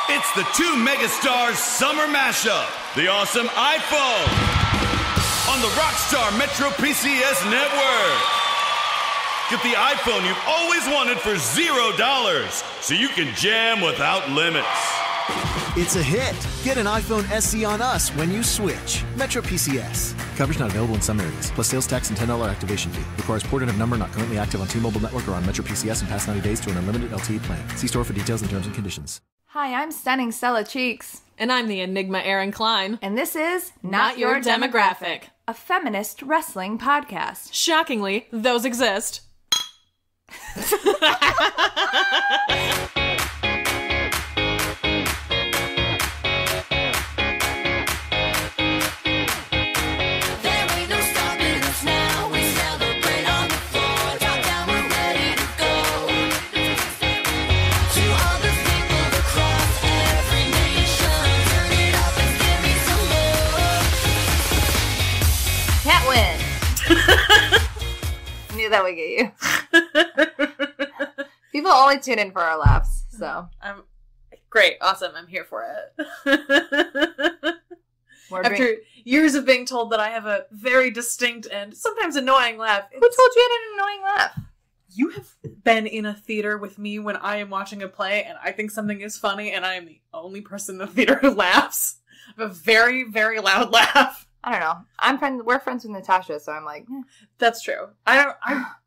It's the two megastars summer mashup. The awesome iPhone on the Rockstar Metro PCS network. Get the iPhone you've always wanted for $0 so you can jam without limits. It's a hit. Get an iPhone SE on us when you switch. Metro PCS. Coverage not available in some areas. Plus sales tax and $10 activation fee. Requires ported of number not currently active on T-Mobile network or on Metro PCS in past 90 days to an unlimited LTE plan. See store for details and terms and conditions. Hi, I'm stunning Stella Cheeks. And I'm the Enigma Erin Cline. And this is Not Your Demographic, a feminist wrestling podcast. Shockingly, those exist. Knew that would get you. People only tune in for our laughs, so. Great, awesome, I'm here for it. After years of being told that I have a very distinct and sometimes annoying laugh. Who told you I had an annoying laugh? You have been in a theater with me when I am watching a play and I think something is funny and I am the only person in the theater who laughs. I have a very, very loud laugh. I don't know. We're friends with Natasha, so I'm like, That's true. I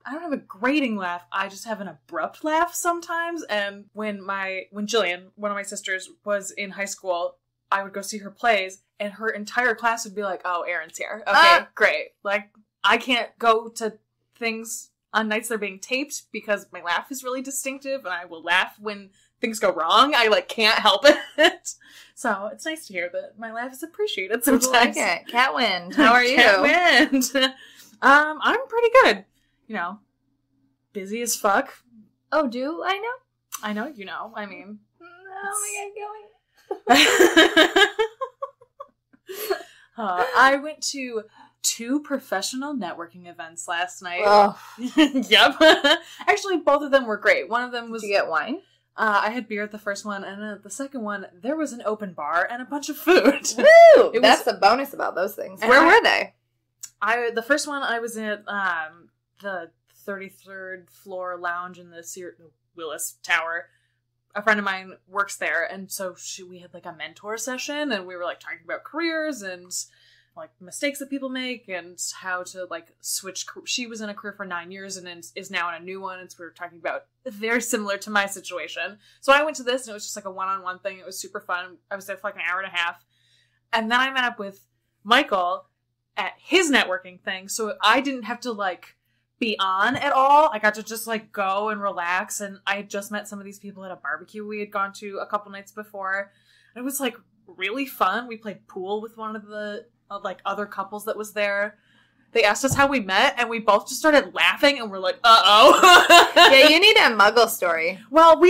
don't have a grating laugh. I just have an abrupt laugh sometimes. And when Jillian, one of my sisters, was in high school, I would go see her plays, and her entire class would be like, "Oh, Erin's here. Okay, great." Like, I can't go to things on nights they're being taped because my laugh is really distinctive, and I will laugh when things go wrong. I can't help it. So it's nice to hear that my laugh is appreciated sometimes. I like it. Catwind, how are you? Catwind. I'm pretty good. You know, busy as fuck. Oh, do I know? I know you know. I mean, I went to 2 professional networking events last night. Oh. Yep. Actually, both of them were great. One of them was... Did you get wine? I had beer at the first one, and at the second one, there was an open bar and a bunch of food. Woo! That's the bonus about those things. Where were they? The first one, I was at the 33rd floor lounge in the Willis Tower. A friend of mine works there, and so we had a mentor session, and we were talking about careers and mistakes that people make and how to switch. She was in a career for 9 years and is now in a new one, and so we were talking about very similar to my situation. So I went to this, and it was just a one-on-one thing. It was super fun. I was there for an hour and a half, and then I met up with Michael at his networking thing, so I didn't have to be on at all. I got to just go and relax, and I had just met some of these people at a barbecue we had gone to a couple nights before. It was really fun. We played pool with one of the other couples that was there. They asked us how we met, and we both just started laughing, and we're like, uh-oh. Yeah, you need a muggle story. Well,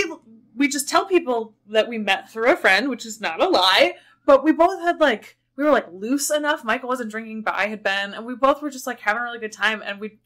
we just tell people that we met through a friend, which is not a lie, but we both had we were loose enough. Michael wasn't drinking, but I had been, and we both were just having a really good time, and we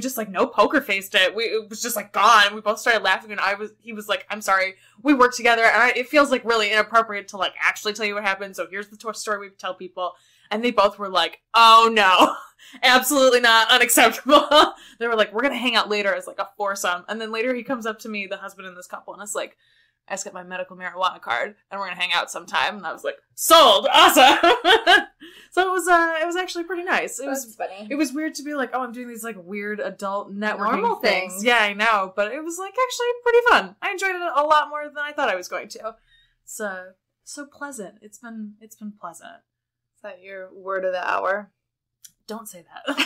just no poker faced it. It was just gone, and we both started laughing, and he was like, "I'm sorry, we work together, and it feels really inappropriate to actually tell you what happened, so here's the story we tell people." And they both were like, "Oh no, absolutely not, unacceptable." They were like, "We're gonna hang out later as a foursome." And then later he comes up to me, the husband in this couple, and it's like, "I just got my medical marijuana card, and we're gonna hang out sometime." And I was like, "Sold, awesome." So it was actually pretty nice. That's funny. It was weird to be like, "Oh, I'm doing these weird adult networking normal things." Yeah, I know, but it was actually pretty fun. I enjoyed it a lot more than I thought I was going to. So pleasant. It's been pleasant. Is that your word of the hour? Don't say that.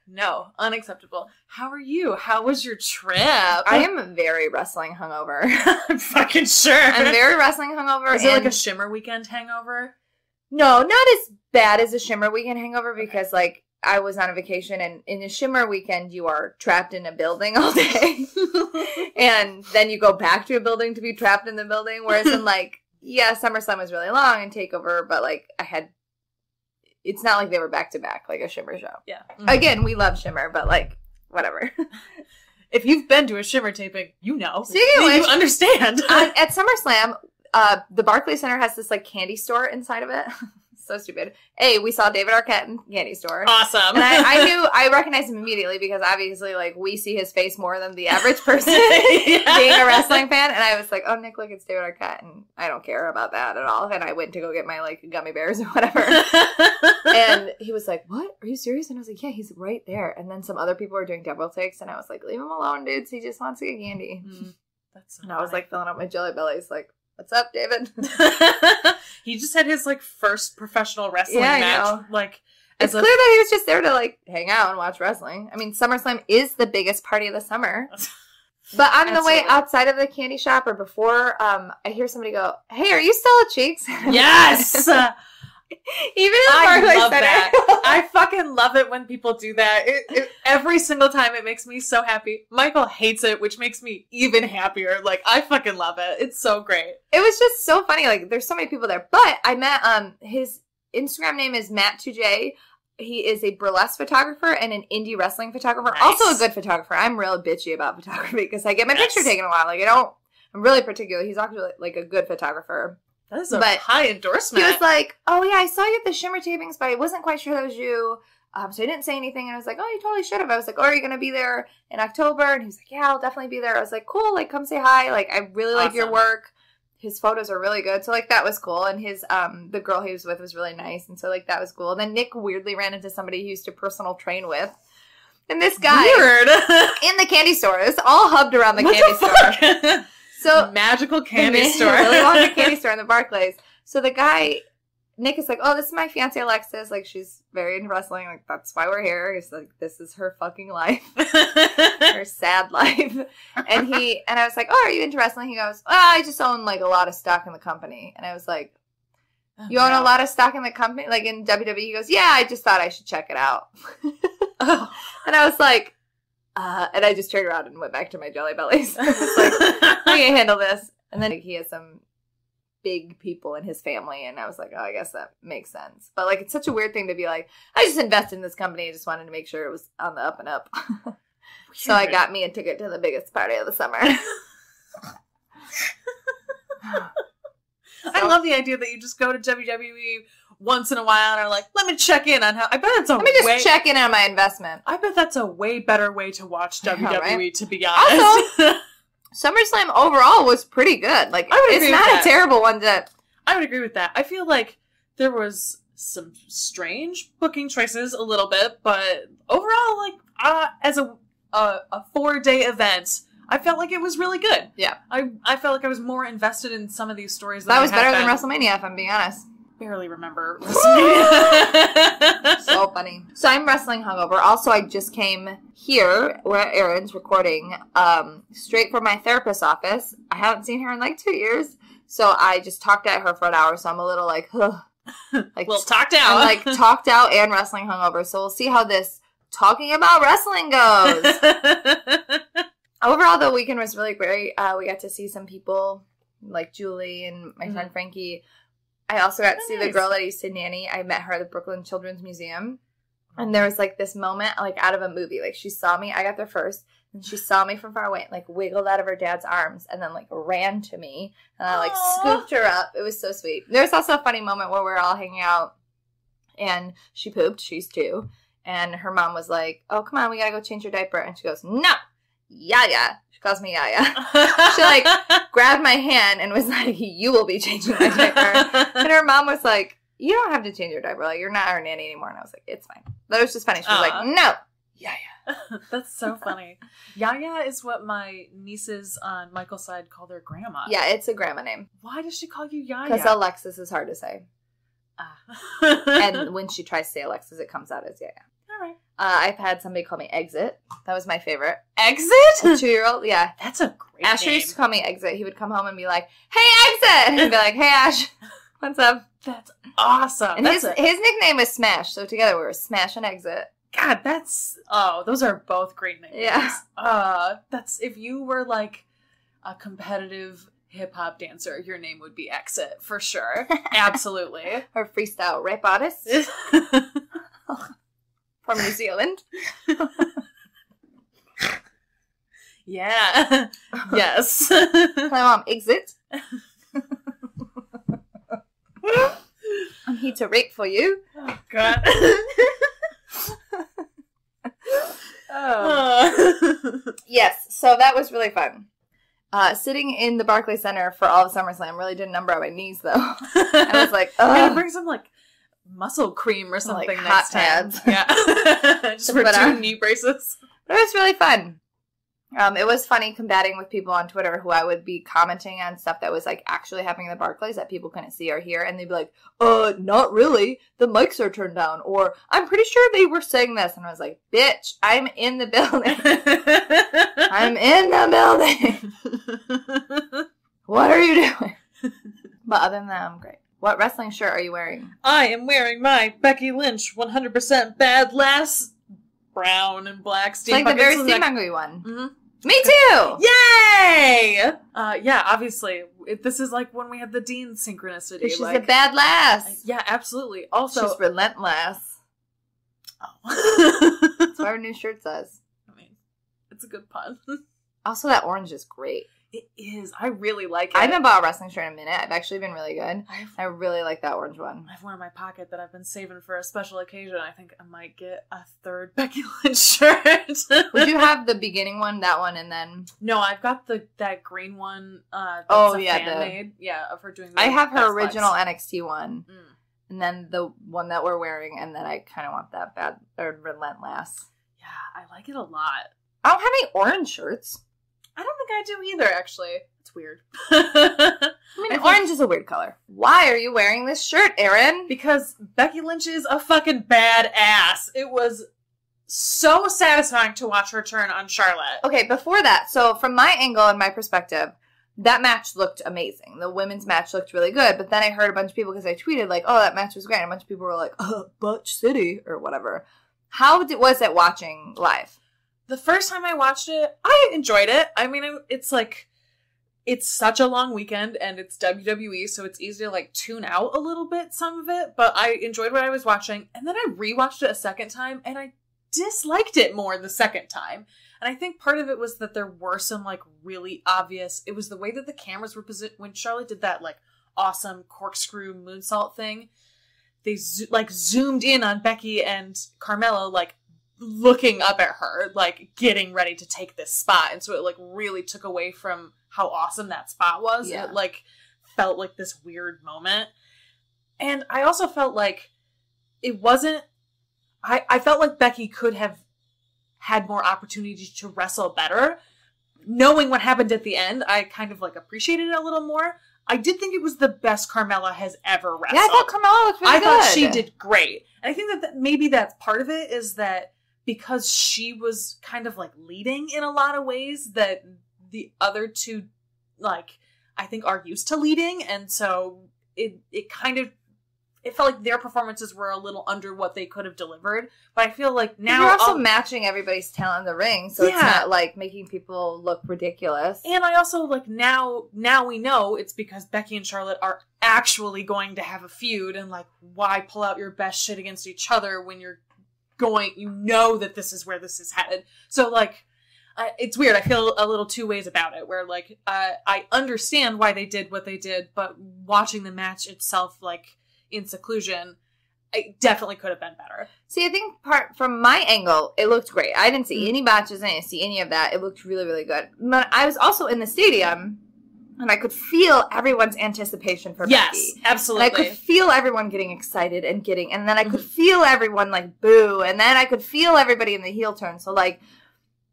No, unacceptable. How are you? How was your trip? I am very wrestling hungover. I'm fucking sure. I'm very wrestling hungover. Is it a Shimmer Weekend hangover? No, not as bad as a Shimmer Weekend hangover because I was on a vacation, and in a Shimmer Weekend you are trapped in a building all day. And then you go back to a building to be trapped in the building. Whereas in yeah, SummerSlam was really long and TakeOver, but it's not like they were back to back like a Shimmer show. Yeah. Mm-hmm. Again, we love Shimmer, but whatever. If you've been to a Shimmer taping, you know. Speaking of which, you understand. At SummerSlam, the Barclays Center has this like candy store inside of it. So stupid. We saw David Arquette in the candy store. Awesome. And I recognized him immediately because obviously, like, we see his face more than the average person being a wrestling fan. And I was like, oh, Nick, look, it's David Arquette. And I don't care about that at all. And I went to go get my, like, gummy bears or whatever. And he was like, what? Are you serious? And I was like, yeah, he's right there. And then some other people were doing double takes. And I was like, leave him alone, dudes. He just wants to get candy. That's so and I was like filling up my jelly bellies, like, what's up, David? He just had his, like, first professional wrestling match. Like, it's clear that he was just there to, like, hang out and watch wrestling. I mean, SummerSlam is the biggest party of the summer. But on the way outside of the candy shop or before, I hear somebody go, hey, are you Stella Cheeks? Yes! Even in Barclays love Center. that. I fucking love it when people do that. Every single time it makes me so happy. Michael hates it, which makes me even happier. Like, I fucking love it. It's so great. It was just so funny. Like, there's so many people there. But I met, his Instagram name is Matt2J. He is a burlesque photographer and an indie wrestling photographer. Nice. Also a good photographer. I'm real bitchy about photography because I get my picture taken a lot. Like, I'm really particular. He's actually, like, a good photographer. That is a high endorsement. He was like, oh, yeah, I saw you at the Shimmer tapings, but I wasn't quite sure that was you. So I didn't say anything. And I was like, oh, you totally should have. I was like, oh, are you going to be there in October? And he was like, yeah, I'll definitely be there. I was like, cool. Like, come say hi. Like, I really like your work. His photos are really good. So, like, that was cool. And his, the girl he was with was really nice. And so, like, that was cool. And then Nick weirdly ran into somebody he used to personal train with. And this guy. Weird. In the candy store. It's all hubbed around the candy store. So magical candy store. Really wanted a candy store in the Barclays. So the guy, Nick, is like, oh, this is my fiance Alexis. Like, she's very into wrestling. Like, that's why we're here. He's like, this is her fucking life. Her sad life. And I was like, oh, are you into wrestling? He goes, oh, I just own, like, a lot of stock in the company. And I was like, you own a lot of stock in the company? Like, in WWE? He goes, yeah, I just thought I should check it out. And I was like, and I just turned around and went back to my jelly bellies. I was like, I can handle this. And then he has some big people in his family, and I was like, oh, I guess that makes sense. But, like, it's such a weird thing to be like, I just invested in this company. I just wanted to make sure it was on the up and up. So I got me a ticket to the biggest party of the summer. I love the idea that you just go to WWE once in a while and are like, let me check in on how. I bet it's a Let me just check in on my investment. I bet that's a way better way to watch WWE, right? To be honest. Also, SummerSlam overall was pretty good. Like, it's not a terrible one to. I would agree with that. I feel like there was some strange booking choices a little bit, but overall, like, as a 4-day event, I felt like it was really good. Yeah. I felt like I was more invested in some of these stories. That was better than WrestleMania, if I'm being honest. Barely remember WrestleMania. So funny. So I'm wrestling hungover. Also, I just came here where Erin's recording, straight from my therapist's office. I haven't seen her in like 2 years, so I just talked at her for an hour. So I'm a little like, like well, talked out. I'm like talked out and wrestling hungover. So we'll see how this talking about wrestling goes. Overall, the weekend was really great. We got to see some people like Julie and my friend Frankie. I also got to see the girl that used to nanny. I met her at the Brooklyn Children's Museum. And there was, like, this moment, like, out of a movie. Like, she saw me. I got there first. And she saw me from far away and, like, wiggled out of her dad's arms and then, like, ran to me. And I, like, scooped her up. It was so sweet. There was also a funny moment where we were all hanging out. And she pooped. She's 2. And her mom was like, oh, come on. We got to go change your diaper. And she goes, no. Yaya. She calls me Yaya. She, like, grabbed my hand and was like, you will be changing my diaper. And her mom was like, you don't have to change your diaper. Like, you're not our nanny anymore. And I was like, it's fine. But it was just funny. She was like, no. Yaya. That's so funny. Yaya is what my nieces on Michael's side call their grandma. Yeah, it's a grandma name. Why does she call you Yaya? Because Alexis is hard to say. And when she tries to say Alexis, it comes out as Yaya. All right. I've had somebody call me Exit. That was my favorite. Exit? A 2-year-old, yeah. That's a great Asher name. used to call me Exit. He would come home and be like, hey, Exit! And I'd be like, hey, Ash. What's up? That's awesome. And his nickname was Smash, so together we were Smash and Exit. God, those are both great names. Yeah. That's, if you were like a competitive hip-hop dancer, your name would be Exit, for sure. Absolutely. Or freestyle rap artist. From New Zealand. Yeah. Yes. My mom, exit. I'm here to rape for you. Oh, God. Yes, so that was really fun. Sitting in the Barclays Center for all of SummerSlam really did a number on my knees, though. I was like, ugh. Gotta bring some, like, muscle cream or something like next time. pads. Yeah. Just for 2 knee braces. But it was really fun. It was funny combating with people on Twitter who I would be commenting on stuff that was, like, actually happening at the Barclays that people couldn't see or hear, and they'd be like, not really. The mics are turned down. Or, I'm pretty sure they were saying this. And I was like, bitch, I'm in the building. I'm in the building. What are you doing? But other than that, I'm great. What wrestling shirt are you wearing? I am wearing my Becky Lynch 100% Bad Lass brown and black It's like the very steampunky one. Mm-hmm. Me too! Yay! Yeah, obviously. This is like when we had the Dean synchronicity. She's like, a bad lass. Yeah, absolutely. Also, she's relentless. Oh. That's what our new shirt says. I mean, it's a good pun. Also, that orange is great. It is. I really like it. I haven't bought a wrestling shirt in a minute. I've actually been really good. I really like that orange one. I have one in my pocket that I've been saving for a special occasion. I think I might get a 3rd Becky Lynch shirt. Would you have the beginning one, that one, and then... No, I've got that green one. That's fan-made. Yeah, of her doing the I have her Best original Buys. NXT one. And then the one that we're wearing, and then I kind of want that bad, or relentless. Yeah, I like it a lot. I don't have any orange shirts. I don't think I do either, actually. It's weird. I mean, orange is a weird color. Why are you wearing this shirt, Erin? Because Becky Lynch is a fucking badass. It was so satisfying to watch her turn on Charlotte. Okay, before that, so from my angle and my perspective, that match looked amazing. The women's match looked really good, but then I heard a bunch of people, because I tweeted, like, oh, that match was great, and a bunch of people were like, Butch City, or whatever. How was it watching live? The first time I watched it, I enjoyed it. I mean, it's like, it's such a long weekend, and it's WWE, so it's easy to, like, tune out a little bit, some of it, but I enjoyed what I was watching, and then I rewatched it a second time, and I disliked it more the second time. And I think part of it was that there were some, like, really obvious, it was the way that the cameras were positioned, when Charlotte did that, like, awesome corkscrew moonsault thing, they, zoomed in on Becky and Carmella, like, looking up at her, like, getting ready to take this spot. And so it, like, really took away from how awesome that spot was. Yeah. It, like, felt like this weird moment. And I also felt like it wasn't... I felt like Becky could have had more opportunity to wrestle better. Knowing what happened at the end, I kind of, like, appreciated it a little more. I did think it was the best Carmella has ever wrestled. Yeah, I thought Carmella looked really good. I thought she did great. And I think that maybe that's part of it, is that because she was kind of, like, leading in a lot of ways that the other two, like, I think are used to leading. And so it kind of, it felt like their performances were a little under what they could have delivered. But I feel like now... You're also matching everybody's talent in the ring, so it's not, like, making people look ridiculous. And I also, like, now we know it's because Becky and Charlotte are actually going to have a feud, and, like, why pull out your best shit against each other when you're you know that this is where this is headed. So, like, it's weird. I feel a little two ways about it, where, like, I understand why they did what they did, but watching the match itself, like, in seclusion, it definitely could have been better. See, I think from my angle, it looked great. I didn't see any botches. I didn't see any of that. It looked really, really good. But I was also in the stadium, and I could feel everyone's anticipation for Becky. Yes, absolutely. And I could feel everyone getting excited and then I could feel everyone, like, boo, and then I could feel everybody in the heel turn. So, like,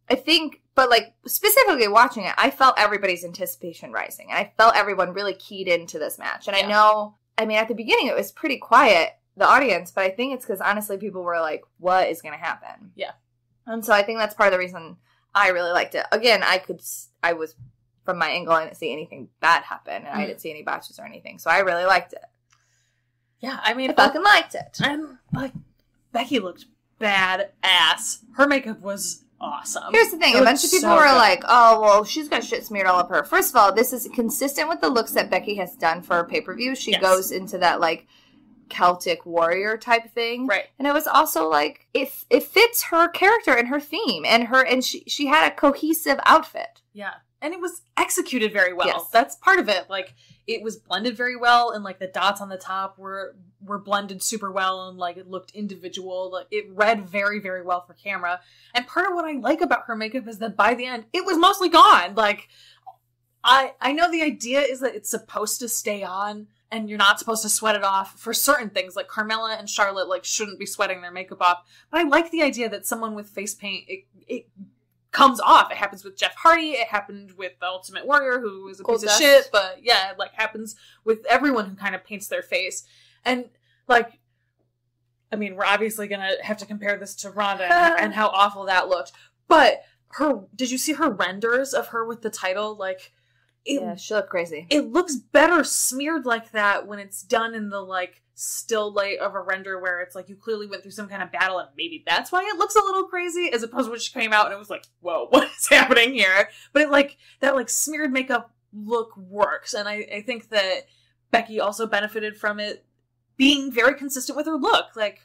I think, but, like, specifically watching it, I felt everybody's anticipation rising. And I felt everyone really keyed into this match. And I know, I mean, at the beginning it was pretty quiet, the audience, but I think it's because, honestly, people were like, what is going to happen? Yeah. And so I think that's part of the reason I really liked it. Again, I was... From my angle, I didn't see anything bad happen, and I didn't see any botches or anything. So I really liked it. Yeah, I mean... I fucking liked it. And, like, Becky looked badass. Her makeup was awesome. Here's the thing. A bunch of people were like, oh, well, she's got shit smeared all over her. First of all, this is consistent with the looks that Becky has done for her pay-per-view. She goes into that, like, Celtic warrior type thing. Right. And it was also like, it fits her character and her theme and she had a cohesive outfit. Yeah. And it was executed very well. Yes. That's part of it. Like, it was blended very well, and, like, the dots on the top were blended super well, and, like, it looked individual. Like, it read very, very well for camera. And part of what I like about her makeup is that by the end, it was mostly gone. Like, I know the idea is that it's supposed to stay on, and you're not supposed to sweat it off for certain things. Like, Carmella and Charlotte, like, shouldn't be sweating their makeup off. But I like the idea that someone with face paint, it comes off. It happens with Jeff Hardy. It happened with the Ultimate Warrior, who is a piece of shit. But yeah, it like happens with everyone who kind of paints their face. And like, I mean, we're obviously gonna have to compare this to Ronda and how awful that looked. But did you see her renders of her with the title? Like, yeah, she looked crazy. It looks better smeared like that when it's done in the like still light of a render where it's like you clearly went through some kind of battle and maybe that's why it looks a little crazy, as opposed to when she came out and it was like, whoa, what is happening here? But it like that like smeared makeup look works, and I think that Becky also benefited from it being very consistent with her look. Like,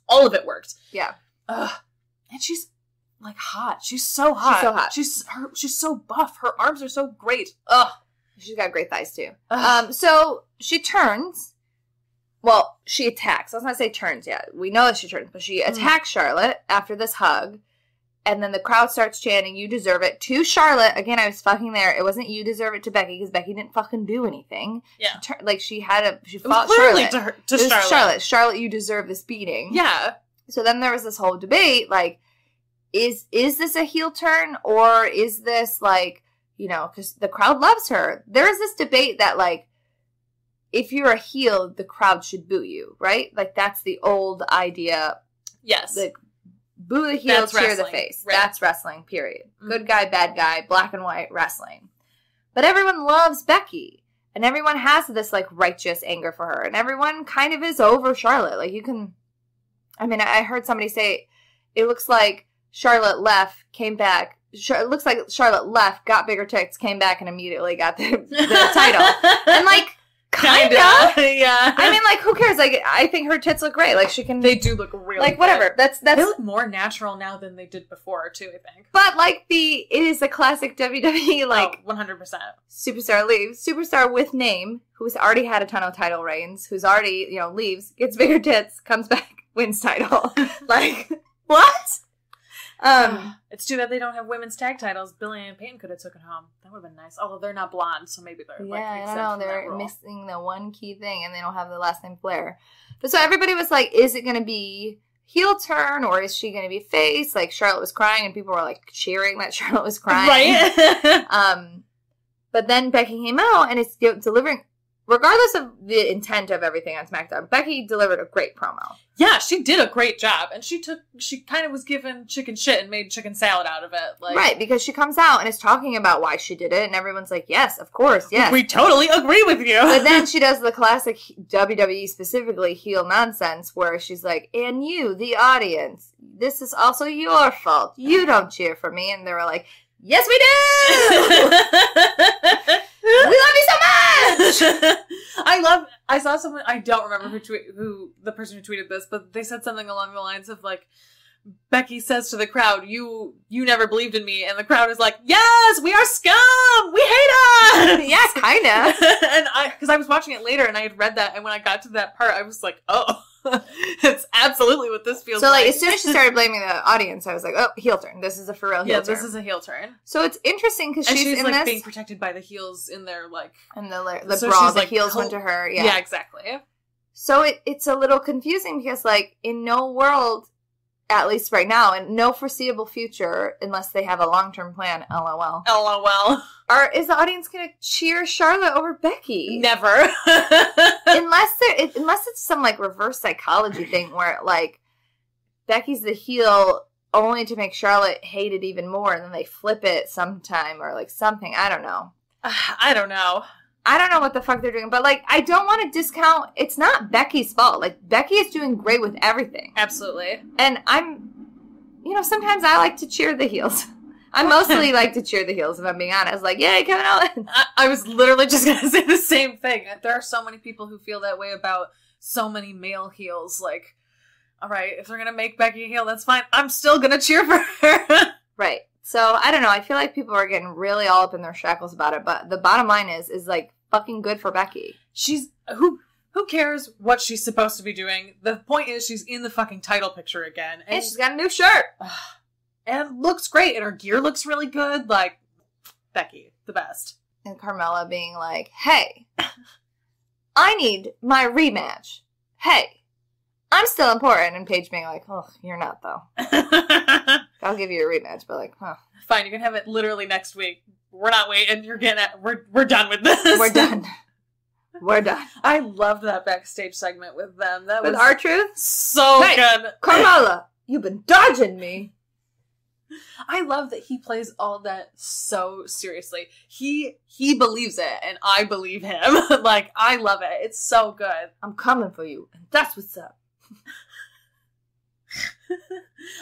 all of it worked. Yeah. And she's like hot. She's so hot. She's so hot. She's so buff. Her arms are so great. She's got great thighs too. So she turns. Well, she attacks. Let's not say turns yet. We know that she turns, but she attacks Charlotte after this hug. And then the crowd starts chanting, "You deserve it," to Charlotte. Again, I was fucking there. It wasn't "you deserve it" to Becky, because Becky didn't fucking do anything. Yeah. She fought Charlotte. To Charlotte. Charlotte, you deserve this beating. Yeah. So then there was this whole debate, like, is this a heel turn, or is this, like, you know, because the crowd loves her. There is this debate that, like, if you're a heel, the crowd should boo you, right? Like, that's the old idea. Yes. Like, boo the heel, that's cheer wrestling. the face. Right. That's wrestling, period. Mm-hmm. Good guy, bad guy, black and white wrestling. But everyone loves Becky. And everyone has this, like, righteous anger for her. And everyone kind of is over Charlotte. Like, you can... I mean, I heard somebody say, it looks like Charlotte left, came back. It looks like Charlotte left, got bigger tits, came back, and immediately got the title. And, like... Kinda. Yeah. I mean, like, who cares? Like, I think her tits look great. Like, she can... They do look really like, good. whatever. That's... They look more natural now than they did before, too, I think. But, like, it is a classic WWE, like... 100%. Superstar leaves. Superstar with name, who's already had a ton of title reigns, who's already, you know, leaves, gets bigger tits, comes back, wins title. Like, what? It's too bad they don't have women's tag titles. Billy and Peyton could have took it home. That would have been nice. Although they're not blonde, so maybe they're like I exempt don't know. from that They're rule. missing the one key thing, and they don't have the last name Flair. But so everybody was like, is it going to be heel turn, or is she going to be face? Like, Charlotte was crying, and people were like cheering that Charlotte was crying. Right? But then Becky came out, and it's delivering... Regardless of the intent of everything on SmackDown, Becky delivered a great promo. Yeah, she did a great job. And she kind of was given chicken shit and made chicken salad out of it. Like, right, because she comes out and is talking about why she did it, and everyone's like, yes, of course, yes. We totally agree with you. But then she does the classic WWE, specifically heel nonsense, where she's like, and you, the audience, this is also your fault. You don't cheer for me. And they were like, yes, we do! We love you so much! I saw someone, I don't remember who the person who tweeted this, but they said something along the lines of like, Becky says to the crowd, you never believed in me, and the crowd is like, yes, we are scum! We hate us! Yeah, kinda. And because I was watching it later and I had read that, and when I got to that part, I was like, oh, it's absolutely what this feels like. So, like, as soon as she started blaming the audience, I was like, oh, heel turn. This is a for real heel turn. Yeah, this is a heel turn. So it's interesting because she's in like this. being protected by the heels in their, like... And the so brawl, she's, the like, heels went to her. Yeah, yeah, exactly. So it's a little confusing because, like, in no world, at least right now, in no foreseeable future, unless they have a long-term plan, LOL. LOL. Is the audience going to cheer Charlotte over Becky? Never. unless it's some, like, reverse psychology thing where, like, Becky's the heel only to make Charlotte hate it even more, and then they flip it sometime or, like, something. I don't know. I don't know. I don't know what the fuck they're doing, but, like, I don't want to discount... It's not Becky's fault. Like, Becky is doing great with everything. Absolutely. And sometimes I like to cheer the heels. I mostly like to cheer the heels, if I'm being honest. Like, yay, Kevin Owens. I was literally just going to say the same thing. There are so many people who feel that way about so many male heels. Like, all right, if they're going to make Becky a heel, that's fine. I'm still going to cheer for her. Right. So, I don't know. I feel like people are getting really all up in their shackles about it. But the bottom line is like, fucking good for Becky. She's... Who cares what she's supposed to be doing? The point is she's in the fucking title picture again. And she's got a new shirt. And looks great. And her gear looks really good. Like, Becky, the best. And Carmella being like, hey, I need my rematch. Hey, I'm still important. And Paige being like, oh, you're not, though. I'll give you a rematch, but like, huh. Fine, you can have it literally next week. We're not waiting. You're getting it. We're done with this. We're done. We're done. I loved that backstage segment with them. That with was R-Truth? So good. Carmella, you've been dodging me. I love that he plays all that so seriously. He believes it, and I believe him. Like, I love it. It's so good. I'm coming for you, and that's what's up.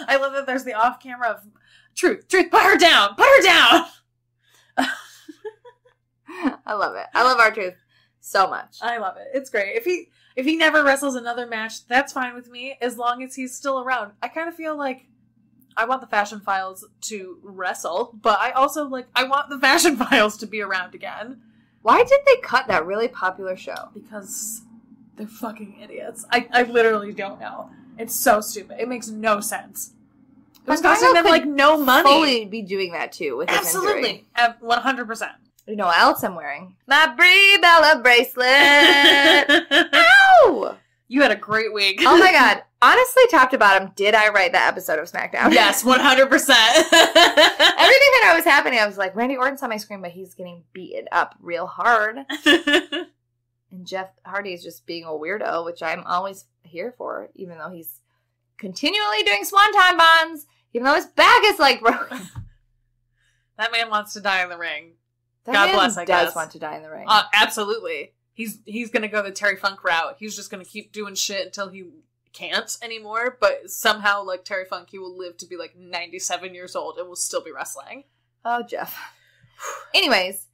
I love that there's the off-camera of, Truth, put her down! Put her down! I love it. I love R-Truth so much. I love it. It's great. If he never wrestles another match, that's fine with me, as long as he's still around. I kind of feel like I want the Fashion Files to wrestle, but I also, like, I want the Fashion Files to be around again. Why did they cut that really popular show? Because they're fucking idiots. I literally don't know. It's so stupid. It makes no sense. It was costing them, like, no money. Fully be doing that, too, with his injury. Absolutely. 100%. You know what else I'm wearing? My Brie Bella bracelet! Ow! You had a great week. Oh my god. Honestly, top to bottom, did I write that episode of SmackDown? Yes, 100%. Everything that was happening, I was like, Randy Orton's on my screen, but he's getting beaten up real hard. And Jeff Hardy is just being a weirdo, which I'm always here for, even though he's continually doing swanton bombs, even though his back is, like, broken. That man wants to die in the ring. That God man bless, I guess. does want to die in the ring. Absolutely. He's going to go the Terry Funk route. He's just going to keep doing shit until he can't anymore, but somehow, like Terry Funk, he will live to be, like, 97 years old and will still be wrestling. Oh, Jeff. Anyways,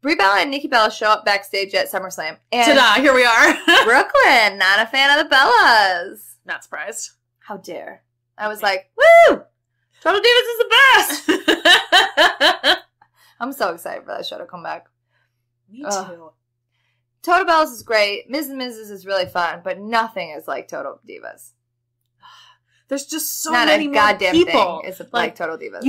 Brie Bella and Nikki Bella show up backstage at SummerSlam. And ta-da, here we are. Brooklyn, not a fan of the Bellas. Not surprised. How dare. I was like, woo! Total Divas is the best! I'm so excited for that show to come back. Me too. Total Bellas is great. Ms. and Mrs. is really fun, but nothing is like Total Divas. There's just so Not many a more goddamn people. thing is like Total Divas.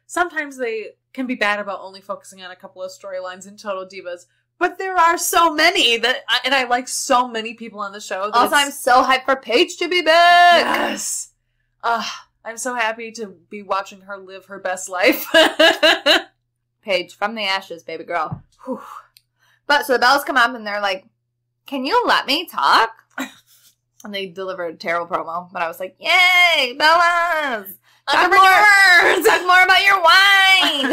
Sometimes they can be bad about only focusing on a couple of storylines in Total Divas, but there are so many and I like so many people on the show. Also, I'm so hyped for Paige to be back. Yes. I'm so happy to be watching her live her best life. Paige, from the ashes, baby girl. Whew. But so the Bellas come up and they're like, can you let me talk? And they deliver a terrible promo. But I was like, yay, Bellas! Talk more about your wine!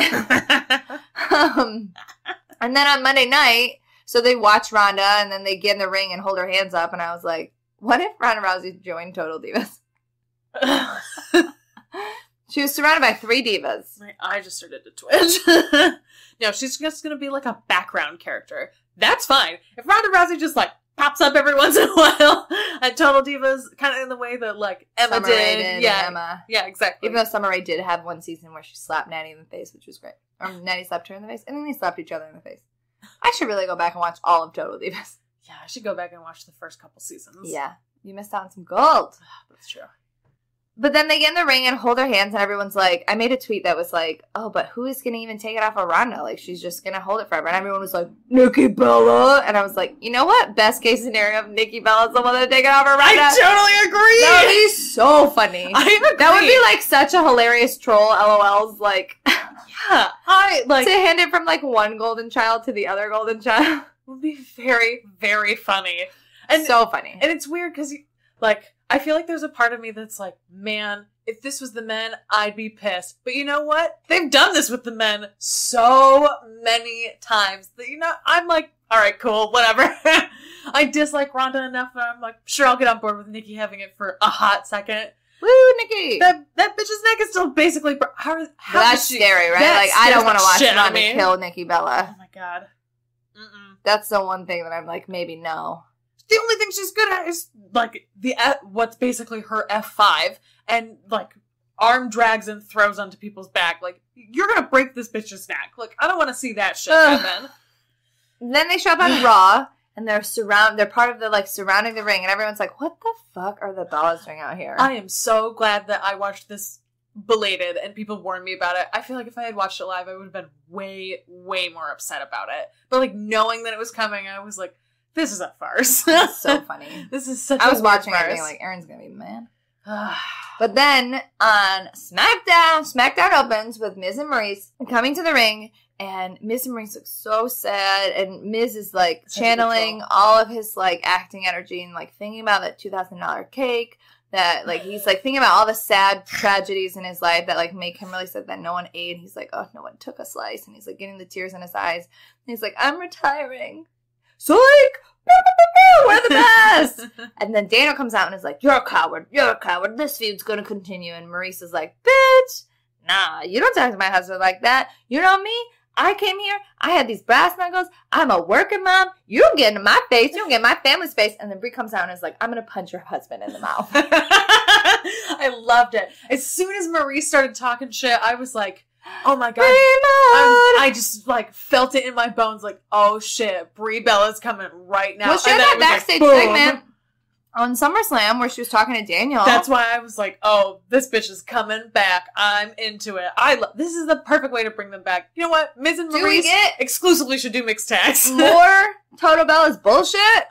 And then on Monday night, so they watch Ronda and then they get in the ring and hold her hands up. And I was like, what if Ronda Rousey joined Total Divas? She was surrounded by 3 divas. My eye just started to twitch. No, she's just going to be like a background character. That's fine. If Ronda Rousey just like pops up every once in a while at Total Divas, kind of in the way that like Emma Summer did. Rae did. Yeah, Emma. Yeah, exactly. Even though Summer Rae did have one season where she slapped Natty in the face, which was great. Or Natty slapped her in the face, and then they slapped each other in the face. I should really go back and watch all of Total Divas. Yeah, I should go back and watch the first couple seasons. Yeah, you missed out on some gold. That's true. But then they get in the ring and hold their hands, and everyone's like, I made a tweet that was like, oh, but who is going to even take it off of Ronda? Like, she's just going to hold it forever. And everyone was like, Nikki Bella. And I was like, you know what? Best case scenario of Nikki Bella's the one to take it off of Ronda. I totally agree. That would be so funny. I agree. That would be like such a hilarious troll LOLs, like, yeah, to hand it from like one golden child to the other golden child. Would be very, very funny. And so funny. And it's weird because, like, I feel like there's a part of me that's like, man, if this was the men, I'd be pissed. But you know what? They've done this with the men so many times that, you know, I'm like, all right, cool, whatever. I dislike Ronda enough that I'm like, sure, I'll get on board with Nikki having it for a hot second. Woo, Nikki! That bitch's neck is still basically... How that's scary, right? Like, I don't want to watch Ronda kill Nikki Bella. Oh my god. That's the one thing that I'm like, maybe no. the only thing she's good at is, like, what's basically her F5, and, like, arm drags and throws onto people's back. Like, you're gonna break this bitch's neck. Like, I don't want to see that shit happen. Then they show up on Raw, and they're part of the, like, surrounding the ring, and everyone's like, what the fuck are the Bellas doing out here? I am so glad that I watched this belated, and people warned me about it. I feel like if I had watched it live, I would have been way, way more upset about it. But, like, knowing that it was coming, I was like, this is a farce. That's so funny. This is such I was watching farce. it being like, Erin's gonna be mad. But then, on SmackDown opens with Miz and Maurice coming to the ring, and Miz and Maurice look so sad, and Miz is, like, channeling all of his, like, acting energy and, like, thinking about that $2,000 cake. That, like, he's, like, thinking about all the sad tragedies in his life that, like, make him really sad that no one ate. He's like, oh, no one took a slice. And he's, like, getting the tears in his eyes. And he's like, I'm retiring. So, like, we're the best. And then Daniel comes out and is like, you're a coward. You're a coward. This feud's going to continue. And Maurice is like, bitch, nah, you don't talk to my husband like that. You know me? I came here, I had these brass knuckles, I'm a working mom, you don't get into my face, you don't get in my family's face. And then Brie comes out and is like, I'm going to punch your husband in the mouth. I loved it. As soon as Maurice started talking shit, I was like, oh my god. I just, like, felt it in my bones, like, oh shit, Brie Bella's coming right now. Well, she had that backstage segment on SummerSlam where she was talking to Daniel. That's why I was like, oh, this bitch is coming back. I'm into it. This is the perfect way to bring them back. You know what? Miz and Maurice exclusively should do mixed tags. More Toto Bella's bullshit?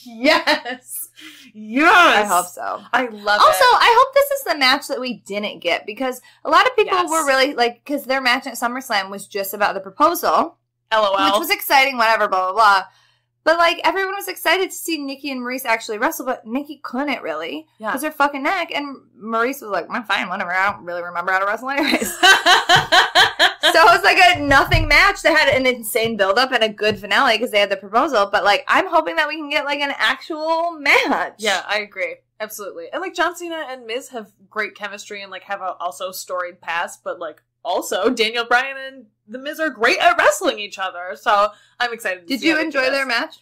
Yes. Yes. I hope so. I love it. Also, I hope this is the match that we didn't get, because a lot of people were really, like, because their match at SummerSlam was just about the proposal. LOL. Which was exciting, whatever, blah, blah, blah. But, like, everyone was excited to see Nikki and Maurice actually wrestle, but Nikki couldn't really. Yeah. Because her fucking neck. And Maurice was like, I'm fine, whatever. I don't really remember how to wrestle anyways. So it was like a nothing match that had an insane build-up and a good finale because they had the proposal. But, like, I'm hoping that we can get, like, an actual match. Yeah, I agree. Absolutely. And, like, John Cena and Miz have great chemistry and, like, have a also storied past, but, like, also Daniel Bryan and The Miz are great at wrestling each other, so I'm excited to see. Did you enjoy their match?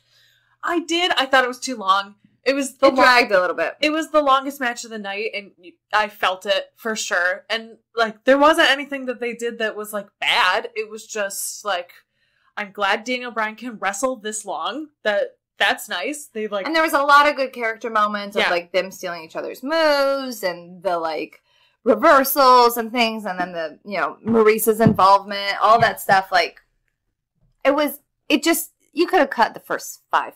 I did. I thought it was too long. It dragged a little bit. It was the longest match of the night, and I felt it for sure. And, like, there wasn't anything that they did that was, like, bad. It was just, like, I'm glad Daniel Bryan can wrestle this long. That's nice. They, like... And there was a lot of good character moments of, like, them stealing each other's moves and the, like, reversals and things, and then the, you know, Maurice's involvement, all that stuff. Like, you could have cut the first 5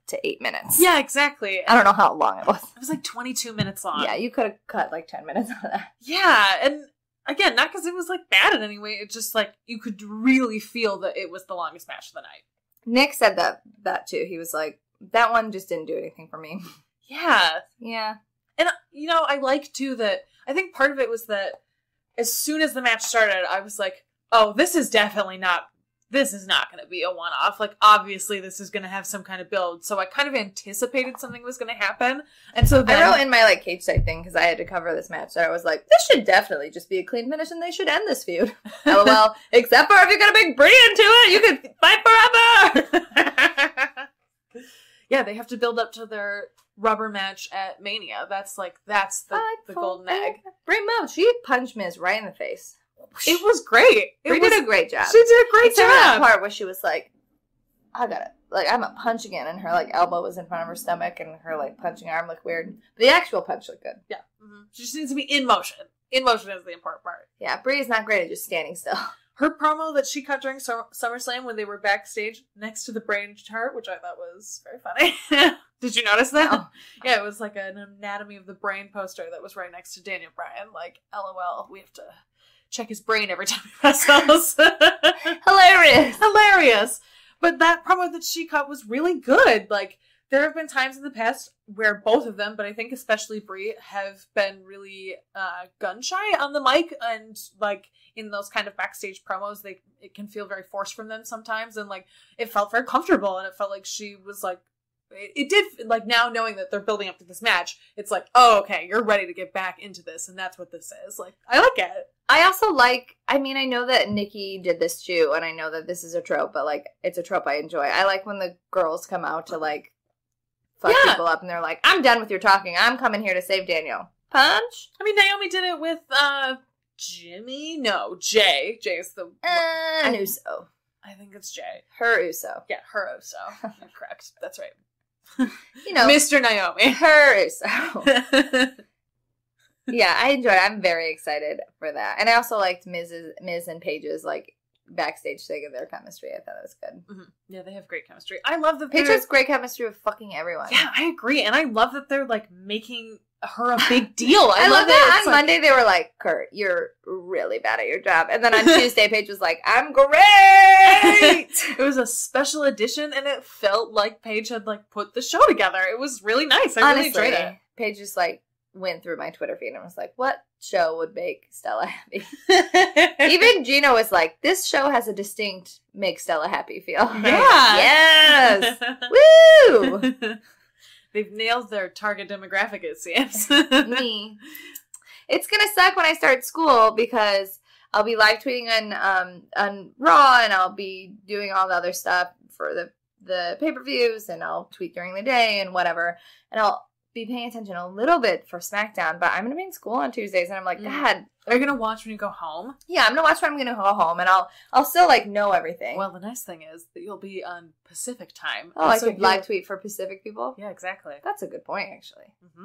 to 8 minutes. Yeah, exactly. I don't know how long it was. It was like 22 minutes long. Yeah, you could have cut like 10 minutes of that. Yeah, and again, not because it was, like, bad in any way. It's just, like, you could really feel that it was the longest match of the night. Nick said that too. He was like, that one just didn't do anything for me. Yeah. Yeah. And, you know, I like, too, that I think part of it was that as soon as the match started, I was like, oh, this is not going to be a one-off. Like, obviously, this is going to have some kind of build. So I kind of anticipated something was going to happen. And so then... I wrote in my, like, Cageside thing, because I had to cover this match, so I was like, this should definitely just be a clean finish, and they should end this feud. LOL. Except for if you're going to bring Brie into it, you can fight forever! Yeah, they have to build up to their rubber match at Mania. That's the golden egg. Brie Mode, she punched Miz right in the face. It was great. Brie did a great job. She did a great job. That part where she was like, I got it. Like, I'm a punch again. And her, like, elbow was in front of her stomach and her, like, punching arm looked weird. But the actual punch looked good. Yeah. Mm-hmm. She just needs to be in motion. In motion is the important part. Yeah, Brie is not great at just standing still. Her promo that she cut during SummerSlam when they were backstage next to the brain chart, which I thought was very funny. Did you notice that? No. Yeah, it was like an anatomy of the brain poster that was right next to Daniel Bryan. Like, LOL, we have to check his brain every time he wrestles. Hilarious. But that promo that she cut was really good. Like, there have been times in the past where both of them, but I think especially Brie, have been really gun shy on the mic, and, like, in those kind of backstage promos, it can feel very forced from them sometimes, and, like, it felt very comfortable, and it felt like she was, like, it did, like, now knowing that they're building up to this match, it's like, oh, okay, you're ready to get back into this, and that's what this is. Like, I like it. I also like, I mean, I know that Nikki did this too, and I know that this is a trope, but, like, it's a trope I enjoy. I like when the girls come out to, like, fuck people up, and they're like, I'm done with your talking. I'm coming here to save Daniel. Punch. I mean, Naomi did it with Jimmy. No, Jay. Jay is the an Uso. I think it's Jay. Her Uso. Yeah, her Uso. Correct. That's right. You know, Mr. Naomi. Her Uso. Yeah, I enjoyed it. I'm very excited for that. And I also liked Miz and Paige's, like, backstage thing of their chemistry. I thought it was good. Mm-hmm. Yeah, they have great chemistry. I love that Paige has great chemistry with fucking everyone. Yeah, I agree. And I love that they're, like, making her a big deal. I love that on Monday they were like, Kurt, you're really bad at your job. And then on Tuesday, Paige was like, I'm great! It was a special edition, and it felt like Paige had, like, put the show together. It was really nice. I really enjoyed it. Paige just, like, went through my Twitter feed and was like, what show would make Stella happy? Even Gina was like, this show has a distinct make Stella happy feel. Yeah. Yes. Woo! They've nailed their target demographic, it seems. Me. It's gonna suck when I start school because I'll be live tweeting on Raw, and I'll be doing all the other stuff for the pay-per-views, and I'll tweet during the day and whatever, and I'll be paying attention a little bit for SmackDown, but I'm gonna be in school on Tuesdays, and I'm like, God, are you gonna watch when you go home? Yeah, I'm gonna watch when I'm gonna go home, and I'll still like know everything. Well, the nice thing is that you'll be on Pacific time. Oh, I could live tweet for Pacific people. Yeah, exactly. That's a good point, actually. Mm-hmm.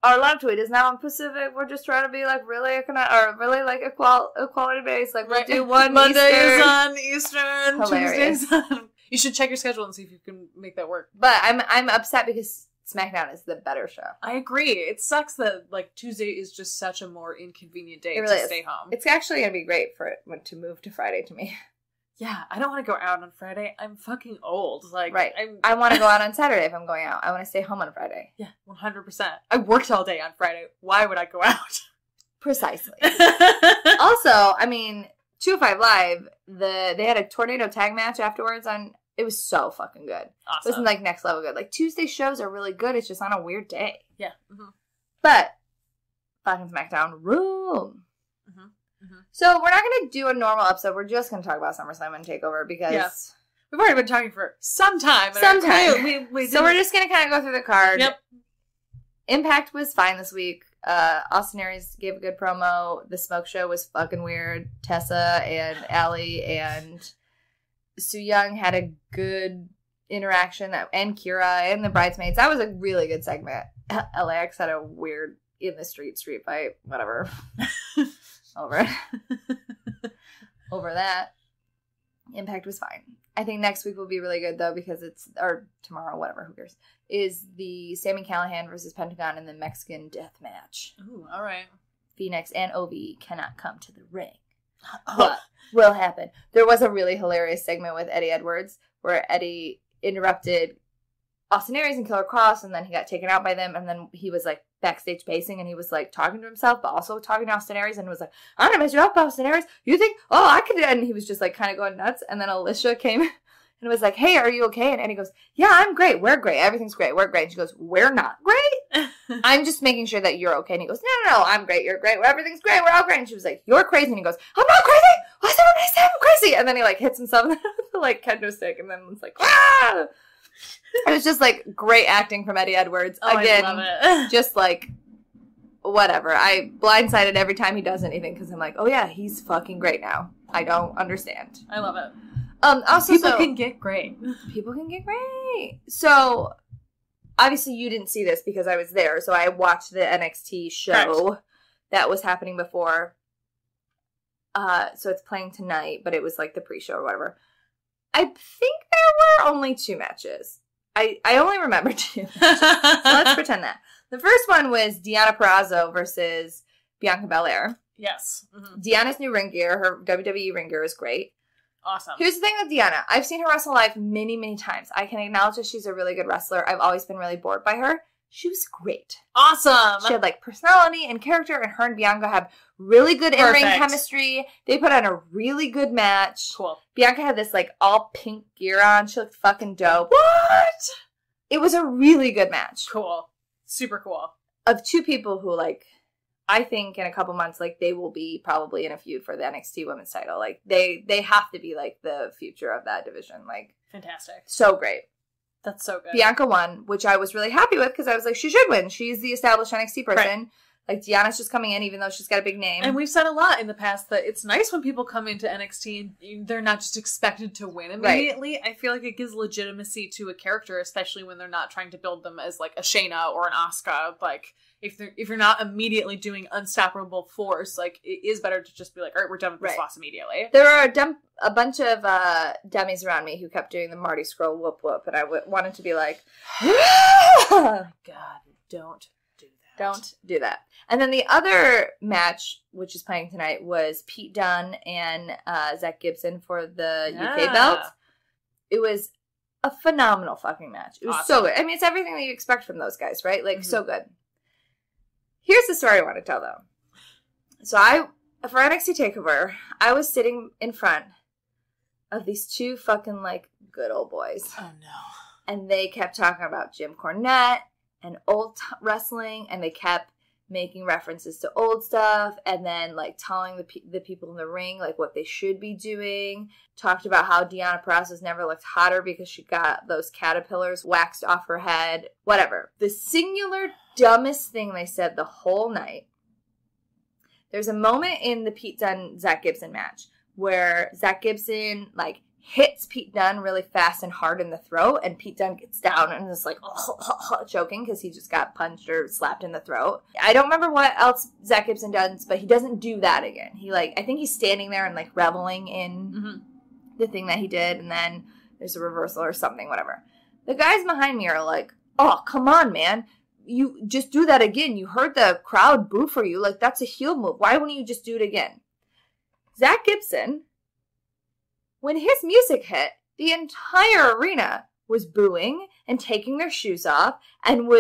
Our live tweet is not on Pacific. We're just trying to be like really like equality based. Like we'll do one Monday Eastern. Is on Eastern. Hilarious. Tuesdays on. You should check your schedule and see if you can make that work. But I'm upset because SmackDown is the better show. I agree. It sucks that like Tuesday is just such a more inconvenient day really to stay home. It's actually going to be great for it to move to Friday to me. Yeah, I don't want to go out on Friday. I'm fucking old. Like, right. I want to go out on Saturday if I'm going out. I want to stay home on Friday. Yeah, 100%. I worked all day on Friday. Why would I go out? Precisely. Also, I mean, 205 Live, they had a tornado tag match afterwards on. It was so fucking good. Awesome. It wasn't like next level good. Like Tuesday shows are really good. It's just on a weird day. Yeah. Mm-hmm. But fucking SmackDown rule. Mm-hmm. Mm-hmm. So we're not going to do a normal episode. We're just going to talk about SummerSlam and TakeOver because we've already been talking for some time. So we're just going to kind of go through the card. Yep. Impact was fine this week. Austin Aries gave a good promo. The Smoke Show was fucking weird. Tessa and Allie and Su Yung had a good interaction, and Kira and the bridesmaids. That was a really good segment. LAX had a weird in the street fight. Whatever. Over it. Over that. Impact was fine. I think next week will be really good though because or tomorrow, whatever, who cares, is the Sami Callihan versus Pentagon in the Mexican death match. Ooh, all right. Phoenix and Ovi cannot come to the ring. What will happen? There was a really hilarious segment with Eddie Edwards where Eddie interrupted Austin Aries and Killer Cross, and then he got taken out by them, and then he was like backstage pacing, and he was like talking to himself, but also talking to Austin Aries, and was like, I'm gonna mess you up, Austin Aries. You think, oh, I could, and he was just like kind of going nuts, and then Alicia came and was like, hey, are you okay? And Eddie goes, yeah, I'm great. We're great. Everything's great. We're great. And she goes, we're not great. I'm just making sure that you're okay. And he goes, no, I'm great. You're great. Everything's great. We're all great. And she was like, you're crazy. And he goes, I'm not crazy. Why's everybody saying I'm crazy? And then he like hits himself with the like kendo stick, and then it's like, ah! It was just like great acting from Eddie Edwards. Oh, again, I love it. Just like whatever. I blindsided every time he does anything because I'm like, oh yeah, he's fucking great now. I don't understand. I love it. Also, people can get great. People can get great. So, obviously you didn't see this because I was there. So I watched the NXT show that was happening before. So it's playing tonight, but it was like the pre-show or whatever. I think there were only 2 matches. I only remember 2 matches. So let's pretend that. The first one was Deonna Purrazzo versus Bianca Belair. Yes. Mm-hmm. Deanna's new ring gear, her WWE ring gear is great. Awesome. Here's the thing with Deonna. I've seen her wrestle live many, many times. I can acknowledge that she's a really good wrestler. I've always been really bored by her. She was great. Awesome. She had like personality and character, and her and Bianca have really good in-ring chemistry. They put on a really good match. Cool. Bianca had this like all pink gear on. She looked fucking dope. What? It was a really good match. Cool. Super cool. Of 2 people who like, I think in a couple months, like they will be probably in a feud for the NXT Women's title. Like they have to be like the future of that division. Like fantastic. So great. That's so good. Bianca won, which I was really happy with because I was like, she should win. She's the established NXT person. Right. Like, Deanna's just coming in, even though she's got a big name. And we've said a lot in the past that it's nice when people come into NXT and they're not just expected to win immediately. Right. I feel like it gives legitimacy to a character, especially when they're not trying to build them as, like, a Shayna or an Asuka. Like, if you're not immediately doing unstoppable force, like, it is better to just be like, all right, we're done with this loss immediately. There are a bunch of dummies around me who kept doing the Marty Scurll whoop whoop, and I wanted to be like, oh my God, don't do that. Don't do that. And then the other match, which is playing tonight, was Pete Dunne and Zach Gibson for the UK belt. It was a phenomenal fucking match. It was so good. I mean, it's everything that you expect from those guys, right? Like, so good. Here's the story I want to tell, though. So for NXT TakeOver, I was sitting in front of these two fucking, like, good old boys. Oh, no. And they kept talking about Jim Cornette and old wrestling, and they kept making references to old stuff, and then, like, telling the people in the ring, like, what they should be doing. Talked about how Deonna Purrazzo's never looked hotter because she got those caterpillars waxed off her head. Whatever. The singular dumbest thing they said the whole night. There's a moment in the Pete Dunne-Zach Gibson match where Zach Gibson, like, hits Pete Dunne really fast and hard in the throat, and Pete Dunne gets down and is like choking because he just got punched or slapped in the throat. I don't remember what else Zach Gibson does, but he doesn't do that again. He, like, I think he's standing there and, like, reveling in the thing that he did, and then there's a reversal or something, whatever. The guys behind me are like, oh, come on, man. You just do that again. You heard the crowd boo for you. Like, that's a heel move. Why wouldn't you just do it again? Zach Gibson, when his music hit, the entire arena was booing and taking their shoes off, and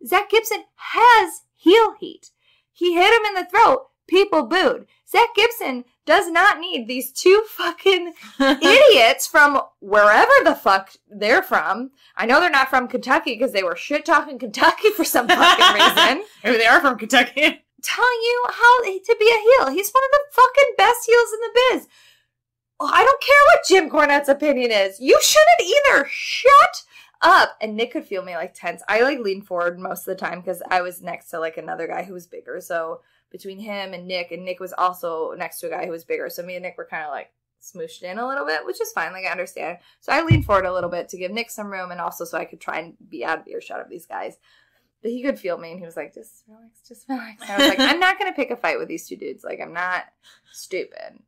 Zach Gibson has heel heat. He hit him in the throat. People booed. Zach Gibson does not need these two fucking idiots from wherever the fuck they're from. I know they're not from Kentucky because they were shit-talking Kentucky for some fucking reason. Maybe they are from Kentucky. Telling you how to be a heel. He's one of the fucking best heels in the biz. I don't care what Jim Cornette's opinion is. You shouldn't either. Shut up. And Nick could feel me, like, tense. I, like, leaned forward most of the time because I was next to, like, another guy who was bigger. So between him and Nick was also next to a guy who was bigger. So me and Nick were kind of, like, smooshed in a little bit, which is fine. Like, I understand. So I leaned forward a little bit to give Nick some room and also so I could try and be out of earshot of these guys. But he could feel me, and he was like, just relax. I was like, I'm not going to pick a fight with these two dudes. Like, I'm not stupid.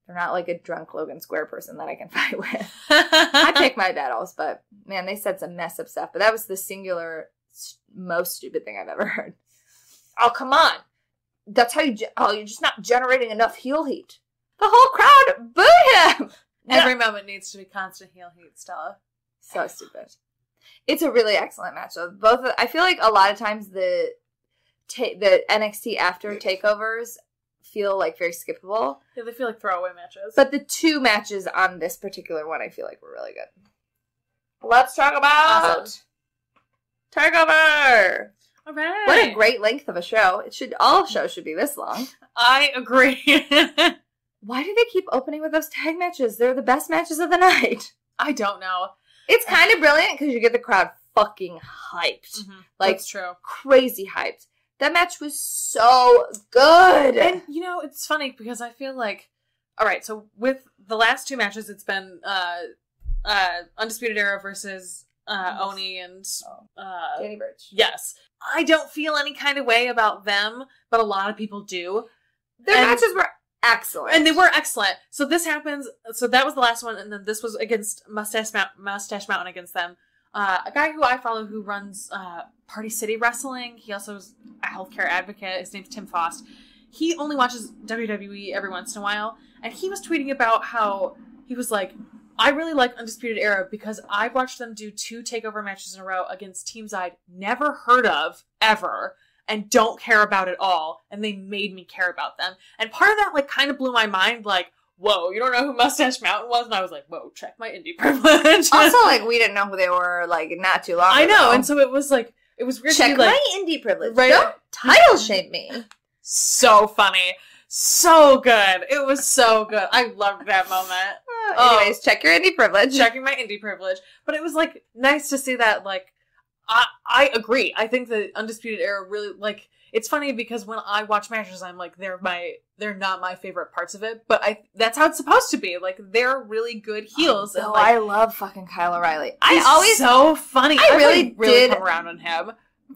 They're not like a drunk Logan Square person that I can fight with. I pick my battles, but, man, they said some mess up stuff. But that was the singular most stupid thing I've ever heard. Oh, come on. That's how you're just not generating enough heel heat. The whole crowd booed him. Every moment needs to be constant heel heat, Stella. So stupid. It's a really excellent match, though. I feel like a lot of times the NXT after takeovers feel, like, very skippable. Yeah, they feel like throwaway matches. But the two matches on this particular one I feel like were really good. Let's talk about TakeOver! All right. What a great length of a show. All shows should be this long. I agree. Why do they keep opening with those tag matches? They're the best matches of the night. I don't know. It's kind of brilliant because you get the crowd fucking hyped. Like, that's true. Crazy hyped. That match was so good. And, you know, it's funny because I feel like, all right, so with the last two matches, it's been Undisputed Era versus Oni and Danny Burch. Yes. I don't feel any kind of way about them, but a lot of people do. Their matches were excellent. And they were excellent. So this happens, so that was the last one, and then this was against Mustache Mountain against them. A guy who I follow who runs Party City Wrestling. He also is a healthcare advocate. His name's Tim Fost. He only watches WWE every once in a while. And he was tweeting about how he was like, I really like Undisputed Era because I watched them do 2 takeover matches in a row against teams I'd never heard of, ever, and don't care about at all. And they made me care about them. And part of that, like, kind of blew my mind, like, whoa, you don't know who Mustache Mountain was? And I was like, whoa, check my indie privilege. Also, like, we didn't know who they were, like, not too long ago. I know, and so it was like, it was weird check to be like, my indie privilege. Right? Don't title shame me. So funny. So good. It was so good. I loved that moment. Anyways, check your indie privilege. Checking my indie privilege. But it was, like, nice to see that, like, I agree. I think the Undisputed Era really, like, it's funny because when I watch matches, I'm like, they're not my favorite parts of it, but that's how it's supposed to be. Like, they're really good heels. Oh, and, like, I love fucking Kyle O'Reilly. He's so funny. I really did come around on him.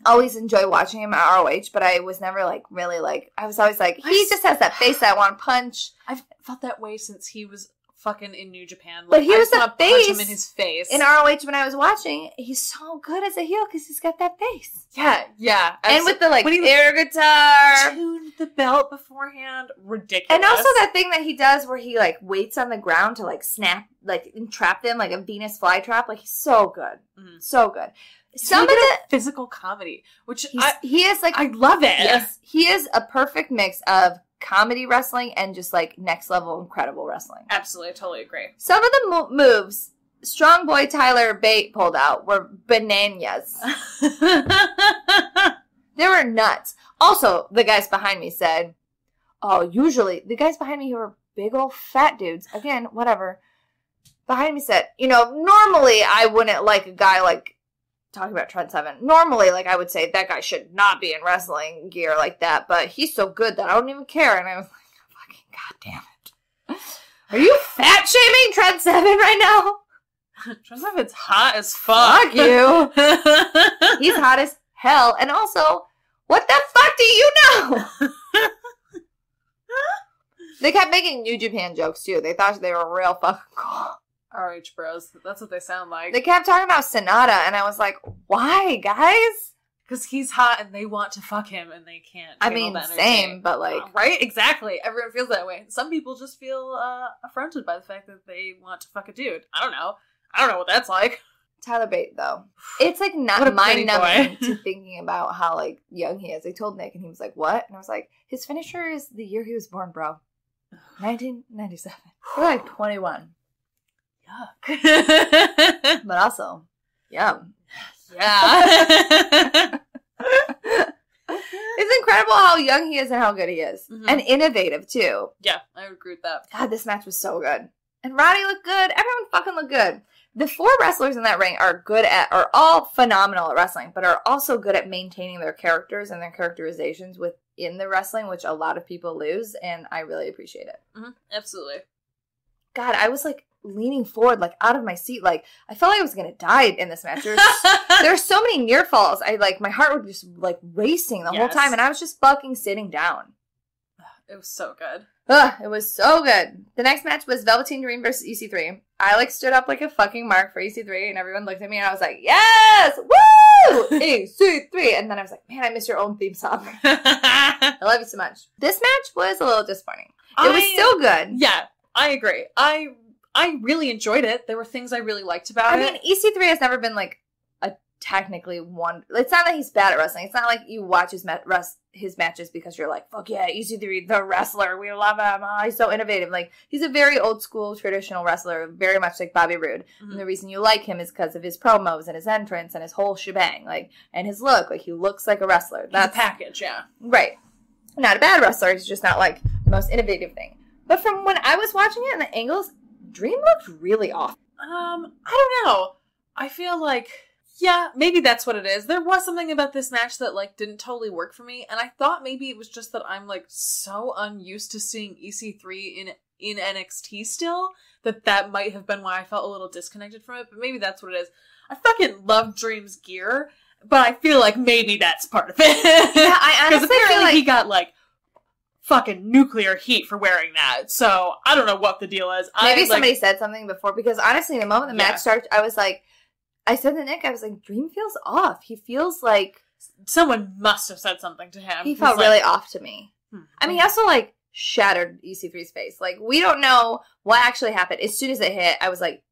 Always enjoy watching him at ROH, but I was never, like, really, like, I was always like, he just has that face that I want to punch. I've felt that way since he was fucking in New Japan. Like, but he was a face punch him in his face. In ROH when I was watching, he's so good as a heel because he's got that face. Yeah. And with the, like, when he air guitar. Tuned the belt beforehand. Ridiculous. And also that thing that he does where he, like, waits on the ground to, like, snap, like, entrap them like a Venus flytrap. Like, he's so good. Mm-hmm. So good. Some of the physical comedy, which he is, like, I love it. Yes. He is a perfect mix of comedy wrestling and just, like, next level incredible wrestling. Absolutely, I totally agree. Some of the moves Strong Boy Tyler Bate pulled out were bananas. They were nuts. Also, the guys behind me said, usually the guys behind me who were big old fat dudes, again, whatever, behind me said, normally I wouldn't like a guy like, talking about Trent Seven. Normally, like, I would say that guy should not be in wrestling gear like that, but he's so good that I don't even care. And I was like, fucking goddamn it. Are you fat shaming Trent Seven right now? Trent Seven's hot as fuck. Fuck you. He's hot as hell. And also, what the fuck do you know? They kept making New Japan jokes, too. They thought they were real fucking cool. RH bros. That's what they sound like. They kept talking about Sonata, and I was like, why, guys? Because he's hot, and they want to fuck him, and they can't. I mean, same, but like... right? Exactly. Everyone feels that way. Some people just feel affronted by the fact that they want to fuck a dude. I don't know what that's like. Tyler Bate, though. It's, like, not mind-numbing to thinking about how, like, young he is. I told Nick, and he was like, what? And I was like, his finisher is the year he was born, bro. 1997. We're, like, 21. Yuck. But also, yum. Yeah. It's incredible how young he is and how good he is. Mm-hmm. And innovative, too. Yeah, I agree with that. God, this match was so good. And Roddy looked good. Everyone fucking looked good. The 4 wrestlers in that ring are all phenomenal at wrestling, but are also good at maintaining their characters and their characterizations within the wrestling, which a lot of people lose, and I really appreciate it. Mm-hmm. Absolutely. God, I was, like, leaning forward, like, out of my seat. Like, I felt like I was going to die in this match. There were so many near falls. My heart was just, like, racing the whole time, and I was just fucking sitting down. It was so good. It was so good. The next match was Velveteen Dream versus EC3. I, like, stood up like a fucking mark for EC3, and everyone looked at me, and I was like, yes! Woo! EC3! And then I was like, man, I miss your own theme song. I love you so much. This match was a little disappointing. It was still good. Yeah. I agree. I really enjoyed it. There were things I really liked about it. I mean, EC3 has never been, like, a technically one... It's not that he's bad at wrestling. It's not like you watch his matches because you're like, fuck yeah, EC3, the wrestler. We love him. Oh, he's so innovative. Like, he's a very old-school, traditional wrestler, very much like Bobby Roode. Mm-hmm. And the reason you like him is because of his promos and his entrance and his whole shebang. Like, and his look. Like, he looks like a wrestler. That's a package, yeah. Right. Not a bad wrestler. He's just not, like, the most innovative thing. But from when I was watching it and the angles, Dream looked really off. I don't know. I feel like, yeah, maybe that's what it is. There was something about this match that, like, didn't totally work for me, and I thought maybe it was just that I'm, like, so unused to seeing EC3 in NXT still, that might have been why I felt a little disconnected from it, but maybe that's what it is. I fucking love Dream's gear, but I feel like maybe that's part of it. Yeah, I honestly feel like he got, like, fucking nuclear heat for wearing that. So, I don't know what the deal is. Maybe somebody said something before, because honestly, the moment the match started, I was like, I said to Nick, I was like, Dream feels off. He feels like... Someone must have said something to him. He felt really off to me. I mean, he also, like, shattered EC3's face. Like, we don't know what actually happened. As soon as it hit, I was like,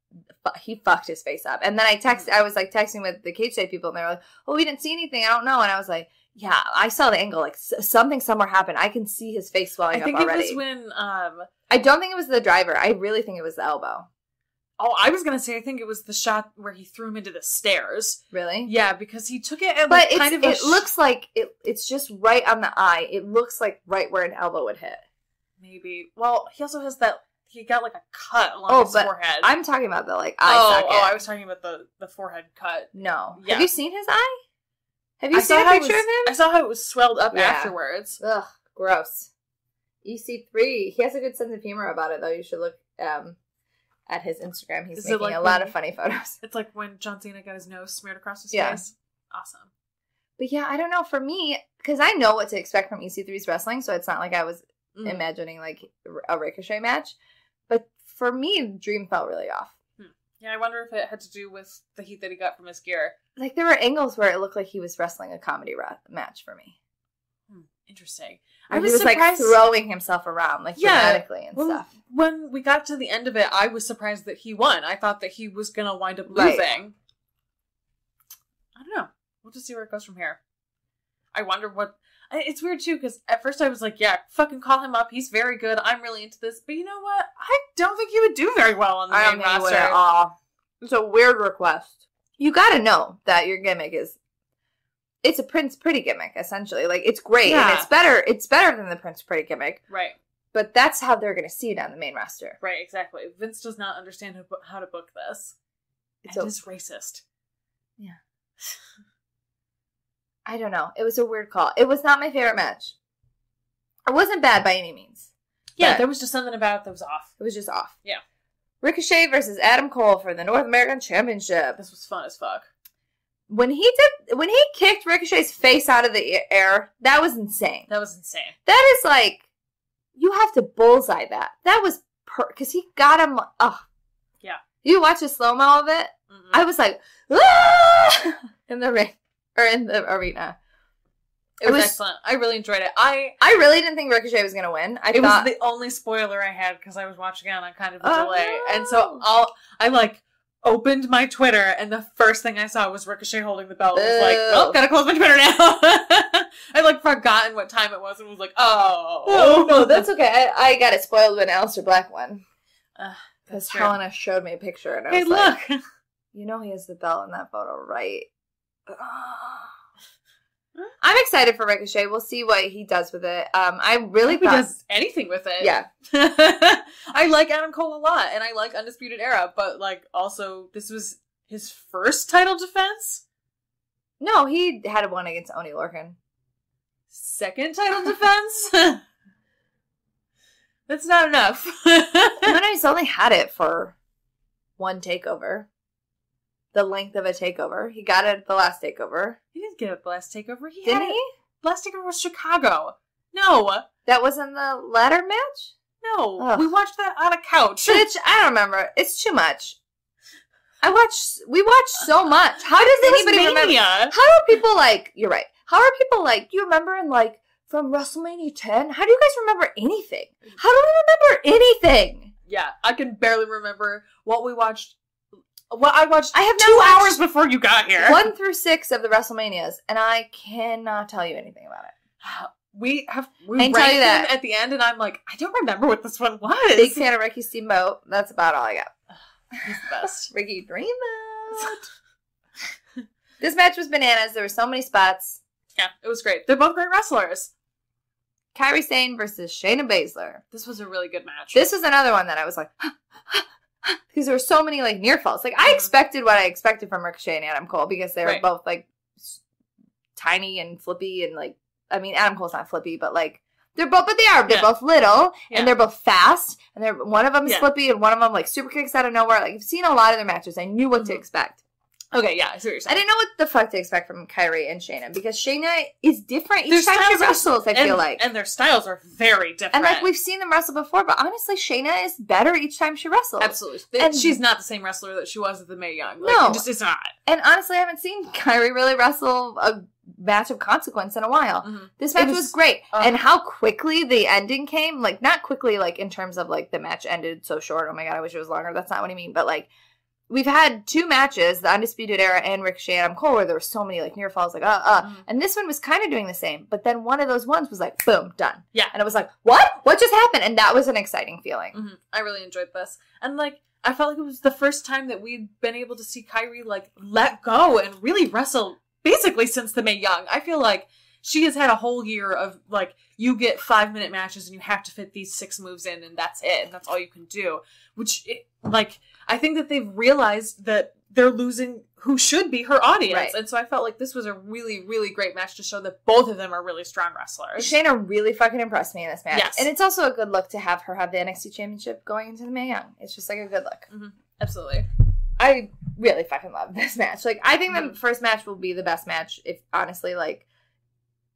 he fucked his face up. And then I was, like, texting with the Cageside people, and they were like, oh, we didn't see anything. I don't know. And I was like... Yeah, I saw the angle. Like, something somewhere happened. I can see his face swelling up already. I think it was when, I don't think it was the driver. I really think it was the elbow. Oh, I was gonna say, I think it was the shot where he threw him into the stairs. Really? Yeah, because he took it at, but like, kind of it looks like it's just right on the eye. It looks like right where an elbow would hit. Maybe. Well, he also has that. He got like a cut along his forehead. I'm talking about the like eye socket. Oh, I was talking about the forehead cut. No. Yeah. Have you seen his eye? Have you seen a picture of him? I saw how it was swelled up afterwards. Ugh, gross. EC3. He has a good sense of humor about it, though. You should look at his Instagram. He's making a lot of funny photos. It's like when John Cena got his nose smeared across his face. Awesome. But yeah, I don't know. For me, because I know what to expect from EC3's wrestling, so it's not like I was imagining like a Ricochet match. But for me, Dream felt really off. Yeah, I wonder if it had to do with the heat that he got from his gear. Like, there were angles where it looked like he was wrestling a comedy match for me. Interesting. I was surprised. Like, throwing himself around, like, dramatically and stuff. When we got to the end of it, I was surprised that he won. I thought that he was going to wind up losing. Right. I don't know. We'll just see where it goes from here. I wonder what... It's weird, too, because at first I was like, yeah, fucking call him up. He's very good. I'm really into this. But you know what? I don't think he would do very well on the main roster. At all. It's a weird request. You gotta know that your gimmick is... It's a Prince Pretty gimmick, essentially. Like, it's great, and it's better than the Prince Pretty gimmick. Right. But that's how they're going to see it on the main roster. Right, exactly. Vince does not understand how to book this. It's racist. Yeah. I don't know. It was a weird call. It was not my favorite match. It wasn't bad by any means. Yeah, there was just something about it that was off. It was just off. Yeah. Ricochet versus Adam Cole for the North American Championship. This was fun as fuck. When he kicked Ricochet's face out of the air, that was insane. That was insane. That is like, you have to bullseye that. That was because he got him. Oh, yeah. You watch a slow mo of it. Mm-hmm. I was like, in the ring or in the arena. It was excellent. I really enjoyed it. I really didn't think Ricochet was going to win. It was the only spoiler I had because I was watching it on kind of a delay, and so I opened my Twitter, and the first thing I saw was Ricochet holding the belt. I was like, well, gotta close my Twitter now. I forgotten what time it was and was like, oh. No, that's okay. I got it spoiled when Aleister Black won. Because Helena showed me a picture, and I was like, look. You know he has the belt in that photo, right? I'm excited for Ricochet. We'll see what he does with it. I really thought he does anything with it. Yeah. I like Adam Cole a lot, and I like Undisputed Era, but also this was his first title defense? No, he had one against Oney Lorcan. Second title defense? That's not enough. No, he's only had it for one takeover. The length of a takeover. He got it at the last takeover. He didn't get it at the last takeover. Didn't he? Last takeover was Chicago. No. That wasn't the ladder match? No. Ugh. We watched that on a couch. Bitch, I don't remember. It's too much. We watched so much. How does anybody remember? How are people you're right. How are people do you remember from WrestleMania 10? How do you guys remember anything? How do we remember anything? Yeah, I can barely remember what we watched. Well, I watched 2 hours before you got here. 1 through 6 of the WrestleManias, and I cannot tell you anything about it. We ranked them at the end, and I'm like, I don't remember what this one was. Big fan of Ricky Steamboat. That's about all I got. He's the best. Ricky Dreamboat. This match was bananas. There were so many spots. Yeah, it was great. They're both great wrestlers. Kairi Sane versus Shayna Baszler. This was a really good match. This was another one that I was like, because there were so many near falls. I expected what I expected from Ricochet and Adam Cole because they were both tiny and flippy and Adam Cole's not flippy, but they're both little and they're both fast and one of them is flippy and one of them super kicks out of nowhere. You've seen a lot of their matches. I knew what to expect. Okay, yeah, I see what you're saying. I didn't know what the fuck to expect from Kairi and Shayna because Shayna is different each time she wrestles, I feel like. And their styles are very different. And we've seen them wrestle before, but honestly, Shayna is better each time she wrestles. Absolutely. And she's not the same wrestler that she was at the Mae Young. No. It just is not. And honestly, I haven't seen Kairi really wrestle a match of consequence in a while. Mm-hmm. This match was great. And how quickly the ending came, not quickly in terms of the match ended so short, oh my god, I wish it was longer, that's not what I mean, but we've had 2 matches, the Undisputed Era and Ricochet and Adam Cole, where there were so many near falls, and this one was kind of doing the same, but then one of those ones was boom, done. Yeah. And it was what? What just happened? And that was an exciting feeling. Mm-hmm. I really enjoyed this. And I felt like it was the first time that we'd been able to see Kairi let go and really wrestle basically since the Mae Young. I feel like she has had a whole year of, like, you get 5-minute matches and you have to fit these 6 moves in and that's it. And that's all you can do. Which, like, I think that they've realized that they're losing who should be her audience. Right. And so I felt like this was a really, really great match to show that both of them are really strong wrestlers. Shayna really fucking impressed me in this match. Yes. And it's also a good look to have her have the NXT Championship going into the Mae Young. It's just, like, a good look. Mm-hmm. Absolutely. I really fucking love this match. Like, I think the first match will be the best match if, honestly, like,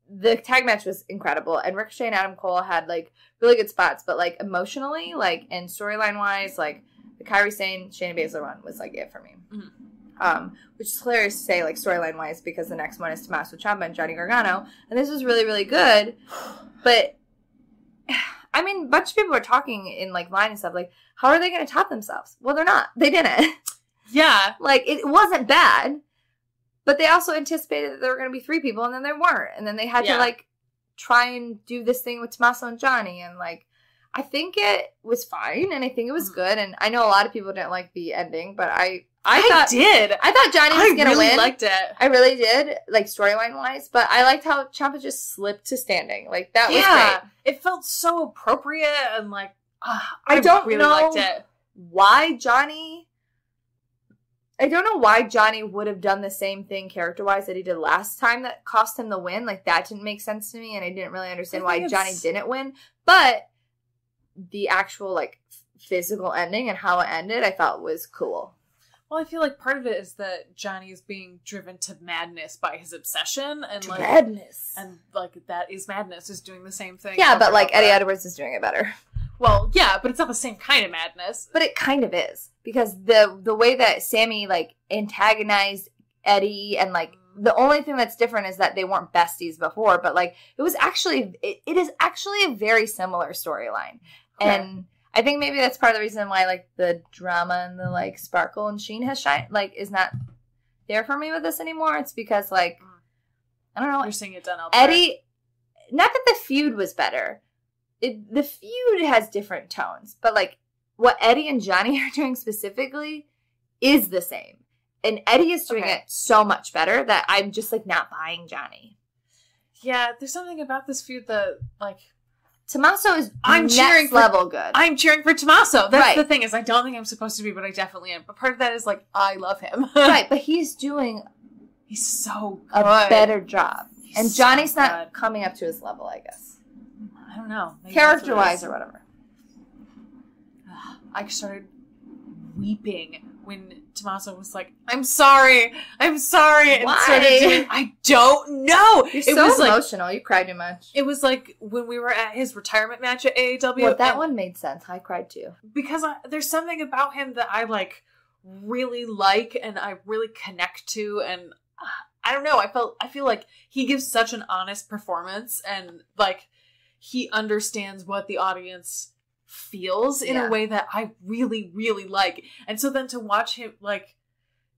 the tag match was incredible. And Ricochet and Adam Cole had, like, really good spots. But, like, emotionally, like, and storyline-wise, like, the Kairi Sane, Shayna Baszler run was, like, it for me. Mm-hmm. Which is hilarious to say, like, storyline-wise, because the next one is Tommaso Ciampa and Johnny Gargano. And this was really, really good. But, I mean, a bunch of people are talking in, like, line and stuff, like, how are they going to top themselves? Well, they're not. They didn't. Yeah. Like, it wasn't bad. But they also anticipated that there were going to be 3 people, and then there weren't. And then they had to, like, try and do this thing with Tommaso and Johnny. And, like, I think it was fine, and I think it was good. And I know a lot of people didn't like the ending, but I thought Johnny was going to win. I really liked it. I really did, like, storyline-wise. But I liked how Ciampa just slipped to standing. Like, that was great. It felt so appropriate, and, like, I don't really know liked it. why Johnny... I don't know why Johnny would have done the same thing character-wise that he did last time that cost him the win. Like, that didn't make sense to me, and I didn't really understand why Johnny didn't win. But the actual, like, physical ending and how it ended, I thought was cool. Well, I feel like part of it is that Johnny is being driven to madness by his obsession, and like madness, and like that is madness is doing the same thing. Yeah, but like Eddie Edwards is doing it better. Well, yeah, but it's not the same kind of madness. But it kind of is, because the way that Sammy like antagonized Eddie, and like the only thing that's different is that they weren't besties before, but like it was actually it is actually a very similar storyline, and I think maybe that's part of the reason why, like, the drama and the, like, sparkle and sheen has like, is not there for me with this anymore. It's because, like, I don't know. You're seeing it done elsewhere. Eddie, not that the feud was better. The feud has different tones. But, like, what Eddie and Johnny are doing specifically is the same. And Eddie is doing it so much better that I'm just, like, not buying Johnny. Yeah, there's something about this feud that, like... Tommaso is next level good. I'm cheering for Tommaso. That's the thing, is I don't think I'm supposed to be, but I definitely am. But part of that is, like, I love him. Right, but he's doing so good. A better job. And Johnny's not coming up to his level, I guess. I don't know. Character-wise or whatever. I started weeping when Tommaso was like, I'm sorry. And Why? started doing, I don't know. You're so emotional. You cried too much. It was like when we were at his retirement match at AEW. Well, that one made sense. I cried too. Because there's something about him that I like really like and I really connect to, and I don't know. I feel like he gives such an honest performance, and like he understands what the audience feels in a way that I really, really like. And so then to watch him, like,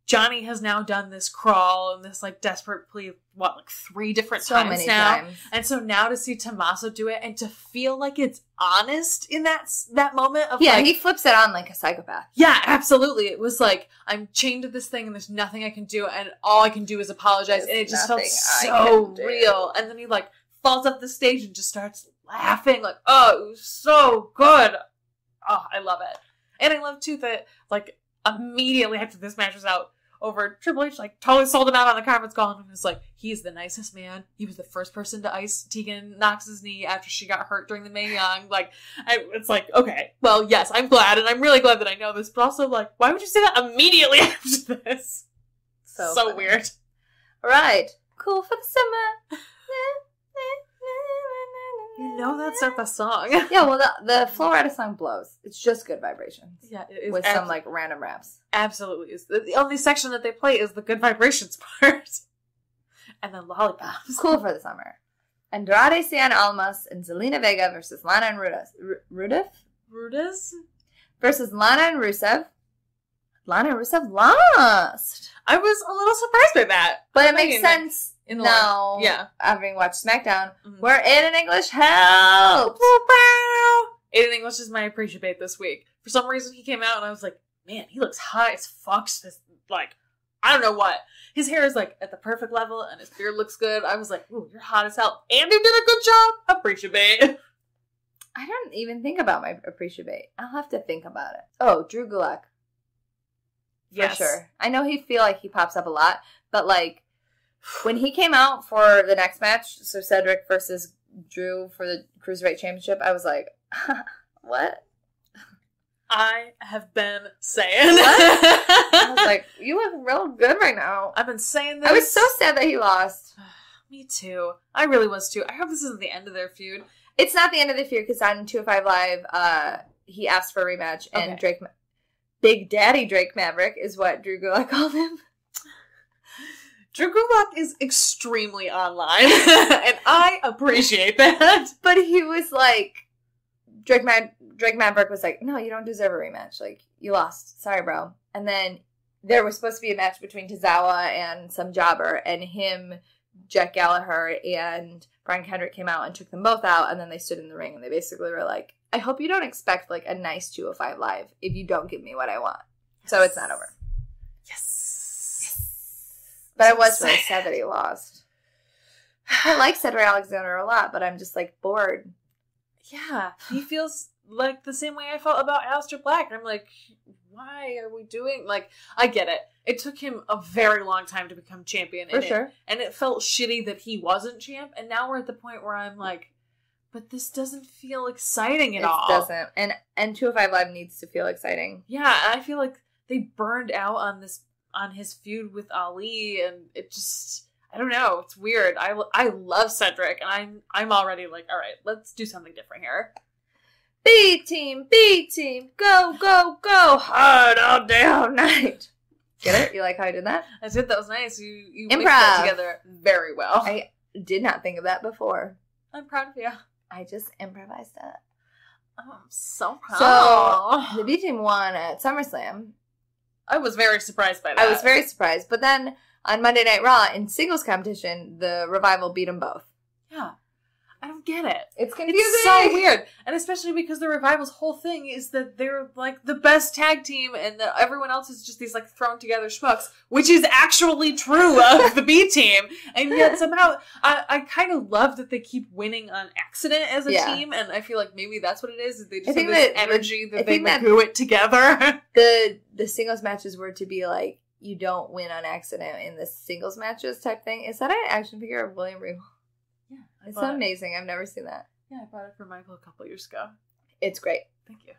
Johnny has now done this crawl and this, like, desperate plea, like 3 different times now. And so now to see Tommaso do it and to feel like it's honest in that moment of, he flips it on like a psychopath. Yeah, absolutely. It was like, I'm chained to this thing and there's nothing I can do, and all I can do is apologize. And it just felt so real. And then he, like, falls off the stage and just starts laughing, like, oh, it was so good. Oh, I love it. And I love, too, that, like, immediately after this match was out over, Triple H, like, totally sold him out on the conference call, and was like, he's the nicest man. He was the first person to ice Tegan Knox's knee after she got hurt during the Mae Young. Like, it's like, okay, well, yes, I'm glad, and I'm really glad that I know this, but also, like, why would you say that immediately after this? So weird. All right. Cool for the summer. You know that's not the song. Yeah, well, the Florida song blows. It's just good vibrations. Yeah, it is. With some, like, random raps. Absolutely. The only section that they play is the good vibrations part. And then lollipops. Cool for the summer. Andrade Cien Almas and Zelina Vega versus Lana and Rudez? Versus Lana and Rusev. Lana and Rusev lost. I was a little surprised by that. But it makes sense. Now, having watched SmackDown, where Aiden English helped. Aiden English is my appreciate this week. For some reason, he came out and I was like, man, he looks hot as fuck. This, like, I don't know what. His hair is like at the perfect level and his beard looks good. I was like, ooh, you're hot as hell. And you did a good job. Appreciate. I don't even think about my appreciate. I'll have to think about it. Oh, Drew Gulak. For sure. I know he feel like he pops up a lot, but like when he came out for the next match, so Cedric versus Drew for the Cruiserweight Championship, I was like, what? I have been saying. What? I was like, you look real good right now. I've been saying this. I was so sad that he lost. Me too. I really was too. I hope this isn't the end of their feud. It's not the end of the feud because on 205 Live, he asked for a rematch, and Okay. Big Daddy Drake Maverick is what Drew Gulak called him. Drew Gulak is extremely online, and I appreciate that. But he was like, Drake Maverick was like, no, you don't deserve a rematch. Like, you lost. Sorry, bro. And then there was supposed to be a match between Tozawa and some jobber, and him, Jack Gallagher, and Brian Kendrick came out and took them both out, and then they stood in the ring, and they basically were like, I hope you don't expect, like, a nice 205 Live if you don't give me what I want. Yes. So it's not over. Yes. But I was really sad that he lost. I like Cedric Alexander a lot, but I'm just, like, bored. Yeah, he feels like the same way I felt about Aleister Black. I'm like, why are we doing... Like, I get it. It took him a very long time to become champion. For sure. And it felt shitty that he wasn't champ, and now we're at the point where I'm like, but this doesn't feel exciting at all. It doesn't. And 205 Live needs to feel exciting. Yeah, I feel like they burned out on his feud with Ali, and it just... I don't know. It's weird. I love Cedric, and I'm already like, all right, let's do something different here. B team, go, go, go, hard all day, all night. Get it? You like how I did that? I did. That was nice. You Improv. mixed that together very well. I did not think of that before. I'm proud of you. I just improvised it. Oh, I'm so proud. So the B team won at SummerSlam. I was very surprised by that. I was very surprised, but then on Monday Night Raw in singles competition, the Revival beat them both. Yeah. I don't get it. It's confusing. It's so weird. And especially because the Revival's whole thing is that they're like the best tag team and that everyone else is just these like thrown together schmucks, which is actually true of the B team. And yet somehow I kind of love that they keep winning on accident as a team. And I feel like maybe that's what it is. They just have this energy that they do it together. The singles matches were to be like, you don't win on accident in the singles matches type thing. Is that an action figure of William Regal? Yeah. It's amazing. I've never seen that. Yeah, I bought it for Michael a couple years ago. It's great. Thank you.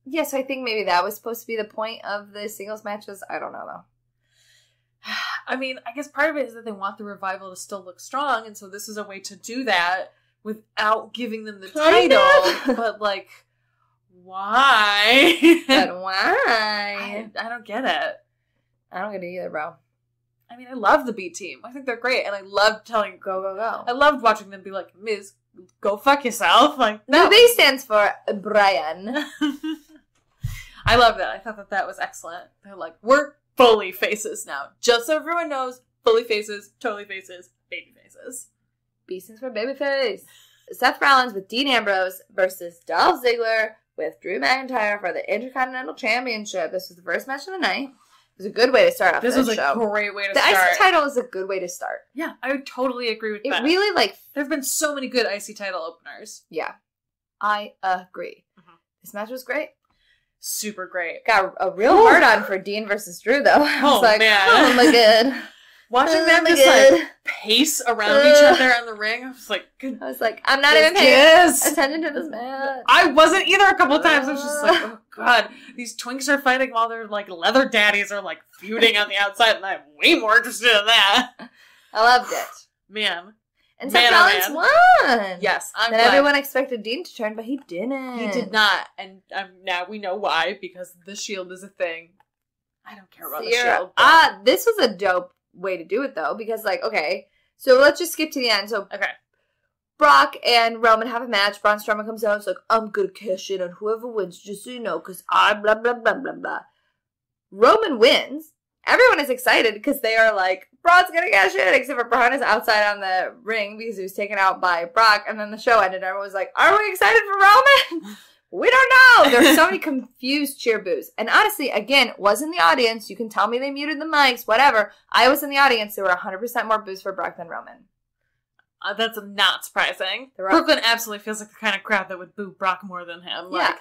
Yeah, so I think maybe that was supposed to be the point of the singles matches. I don't know, though. I mean, I guess part of it is that they want the Revival to still look strong, and so this is a way to do that without giving them the title. But, like, why? But why? I don't get it. I don't get it either, bro. I mean, I love the B team. I think they're great, and I love telling go, go, go. I loved watching them be like, Miz, go fuck yourself. Like, no. The B stands for Brian. I love that. I thought that was excellent. They're like, we're fully faces now. Just so everyone knows, fully faces, totally faces, baby faces. B stands for baby face. Seth Rollins with Dean Ambrose versus Dolph Ziggler with Drew McIntyre for the Intercontinental Championship. This was the first match of the night. It was a good way to start off this was show. A great way to start. The IC title is a good way to start. Yeah, I would totally agree with that. It really, like... There have been so many good IC title openers. Yeah. I agree. Mm-hmm. This match was great. Super great. Got a real hard on for Dean versus Drew, though. I was like, man. Oh my god. Watching them just like pace around each other in the ring, I was like, I was like, I'm not even paying attention to this match. I wasn't either a couple of times. I was just like, oh god, these twinks are fighting while their like leather daddies are like feuding on the outside, and I'm way more interested in that. I loved it. Man. And Seth Rollins won. Yes, I'm glad. And everyone expected Dean to turn, but he didn't. He did not, and now we know why, because the Shield is a thing. I don't care about the Shield. This was a dope way to do it, though, because, like, okay, so let's just skip to the end. So, okay, Brock and Roman have a match. Braun Strowman comes out. It's like, I'm gonna cash in on whoever wins, just so you know, because I blah blah blah blah blah. Roman wins. Everyone is excited because they are like, Braun's gonna cash in, except for Braun is outside on the ring because he was taken out by Brock. And then the show ended. Everyone was like, are we excited for Roman? We don't know. There's so many confused cheer boos. And honestly, again, was in the audience. You can tell me they muted the mics, whatever. I was in the audience. There were 100% more boos for Brock than Roman. That's not surprising. Brooklyn absolutely feels like the kind of crowd that would boo Brock more than him. Like,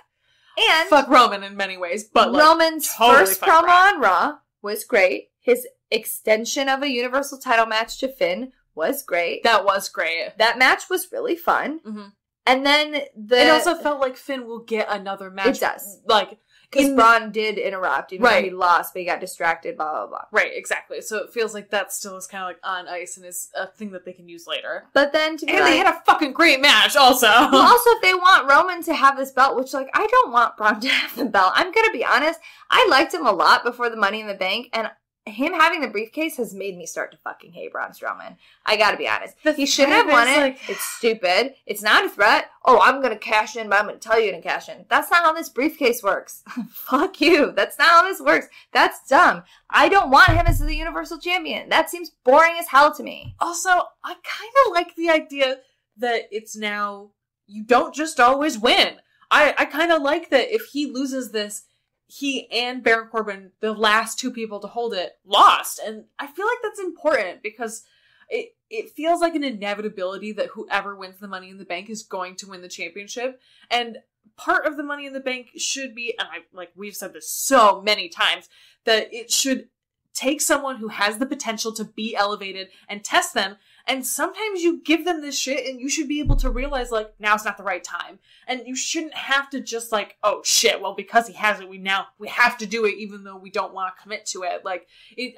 and fuck Roman in many ways, but like, Roman's totally first promo on Raw was great. His extension of a Universal title match to Finn was great. That was great. That match was really fun. Mm-hmm. And then it also felt like Finn will get another match. It does. Like, because Braun did interrupt, even though he Right. lost, but he got distracted, blah, blah, blah. Right, exactly. So it feels like that still is kind of like on ice and is a thing that they can use later. But then to be And like, they had a fucking great match also. well, also if they want Roman to have this belt, which like I don't want Braun to have the belt. I'm gonna be honest. I liked him a lot before the Money in the Bank, and him having the briefcase has made me start to fucking hate Braun Strowman. I gotta be honest. He shouldn't have won it. Like, it's stupid. It's not a threat. Oh, I'm gonna cash in, but I'm gonna tell you to cash in. That's not how this briefcase works. Fuck you. That's not how this works. That's dumb. I don't want him as the Universal Champion. That seems boring as hell to me. also, I kind of like the idea that it's now, you don't just always win. I kind of like that if he loses this, he and Baron Corbin, the last two people to hold it, lost. And I feel like that's important because it feels like an inevitability that whoever wins the Money in the Bank is going to win the championship. And part of the Money in the Bank should be, and we've said this so many times, that it should take someone who has the potential to be elevated and test them. And sometimes you give them this shit and you should be able to realize, like, now's not the right time. And you shouldn't have to just, like, oh, shit, well, because he has it, we have to do it even though we don't want to commit to it. Like,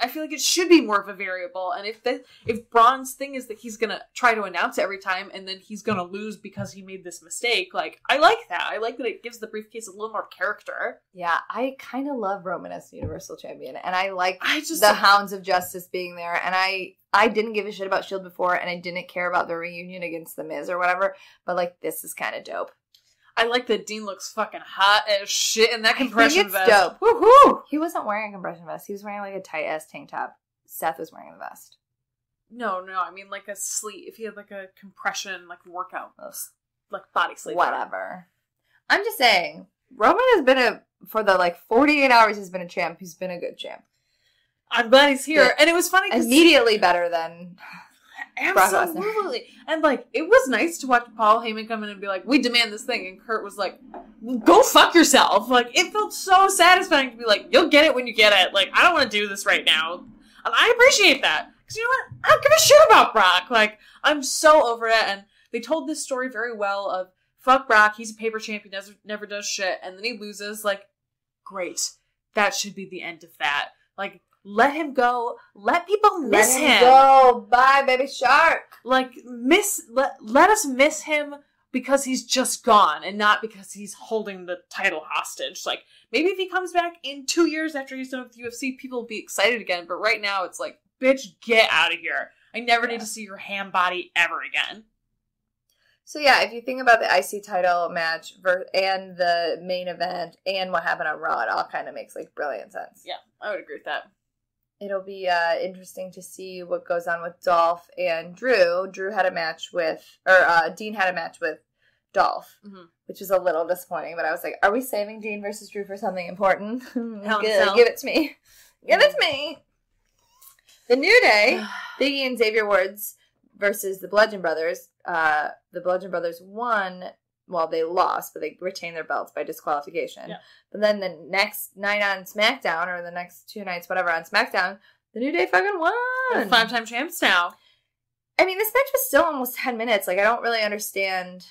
I feel like it should be more of a variable. And if Braun's thing is that he's going to try to announce it every time and then he's going to lose because he made this mistake, like, I like that. I like that it gives the briefcase a little more character. Yeah, I kind of love Roman as the Universal Champion. And I like the Hounds of Justice being there. And I didn't give a shit about S.H.I.E.L.D. before, and I didn't care about the reunion against The Miz or whatever, but, like, this is kind of dope. I like that Dean looks fucking hot as shit in that compression vest. Dope. Woohoo! He wasn't wearing a compression vest. He was wearing, like, a tight-ass tank top. Seth was wearing the vest. No, I mean, like, a sleeve. If he had, like, a compression, like, workout, like, body sleeve. Whatever. I'm just saying, Roman has been for the, like, 48 hours he's been a champ, he's been a good champ. I'm glad he's here. And it was funny because immediately better than absolutely. And like it was nice to watch Paul Heyman come in and be like, we demand this thing, and Kurt was like, go fuck yourself. Like it felt so satisfying to be like, you'll get it when you get it. Like I don't want to do this right now. And I appreciate that. Because you know what? I don't give a shit about Brock. Like I'm so over it. And they told this story very well of fuck Brock, he's a paper champion, never does shit, and then he loses. Like, great. That should be the end of that. Like, let him go. Let people miss him. Go. Bye, baby shark. Like, let us miss him because he's just gone and not because he's holding the title hostage. Like, maybe if he comes back in 2 years after he's done with UFC, people will be excited again. But right now, it's like, bitch, get out of here. I never need to see your ham body ever again. So yeah, if you think about the IC title match and the main event and what happened on Raw, it all kind of makes like brilliant sense. Yeah, I would agree with that. It'll be interesting to see what goes on with Dolph and Drew. Dean had a match with Dolph, which is a little disappointing. But I was like, are we saving Dean versus Drew for something important? Good, give it to me. Give it to me. The New Day, Biggie and Xavier Woods versus the Bludgeon Brothers. The Bludgeon Brothers won. Well, they lost, but they retained their belts by disqualification. Yeah. But then the next night on SmackDown, or the next 2 nights, whatever, on SmackDown, the New Day fucking won. They're 5-time champs now. I mean, this match was still almost 10 minutes. Like, I don't really understand.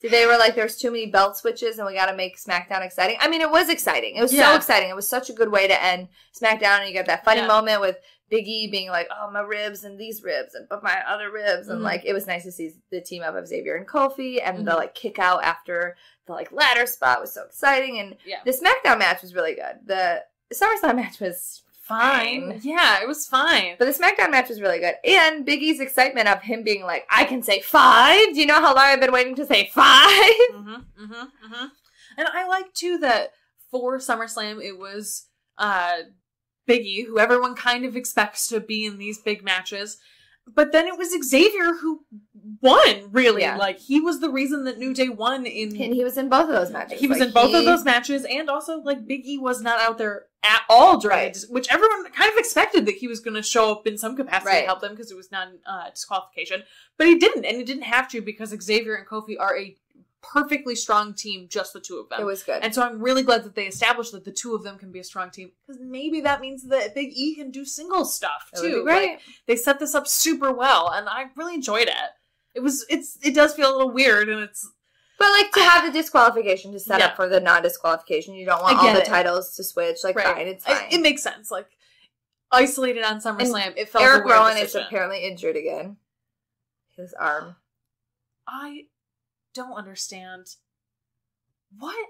They were like, there's too many belt switches and we got to make SmackDown exciting. I mean, it was exciting. It was so exciting. It was such a good way to end SmackDown. And you got that funny moment with Big E being like, oh, my ribs and these ribs and but my other ribs. And like, it was nice to see the team up of Xavier and Kofi, and the like kick out after the like ladder spot was so exciting. And the SmackDown match was really good. The SummerSlam match was fine. Yeah, it was fine. But the SmackDown match was really good. And Big E's excitement of him being like, I can say 5. Do you know how long I've been waiting to say 5? And I like, too, that for SummerSlam, it was Big E, who everyone kind of expects to be in these big matches. But then it was Xavier who won, really. Yeah. Like, he was the reason that New Day won in... And he was in both of those matches. He was in both of those matches, and also, like, Big E was not out there at all during it, which everyone kind of expected that he was going to show up in some capacity to help them because it was non-disqualification. But he didn't, and he didn't have to because Xavier and Kofi are a perfectly strong team, just the two of them. It was good. And so I'm really glad that they established that the two of them can be a strong team, because maybe that means that Big E can do singles stuff, too. That would be great. Like, they set this up super well, and I really enjoyed it. It does feel a little weird, and it's... But, like, to have the disqualification to set up for the non-disqualification, you don't want all the titles to switch. Like, fine, it's fine. It makes sense. Like, isolated on SummerSlam, and it felt Eric a weird Rowan decision. is apparently injured again. His arm. I don't understand. What?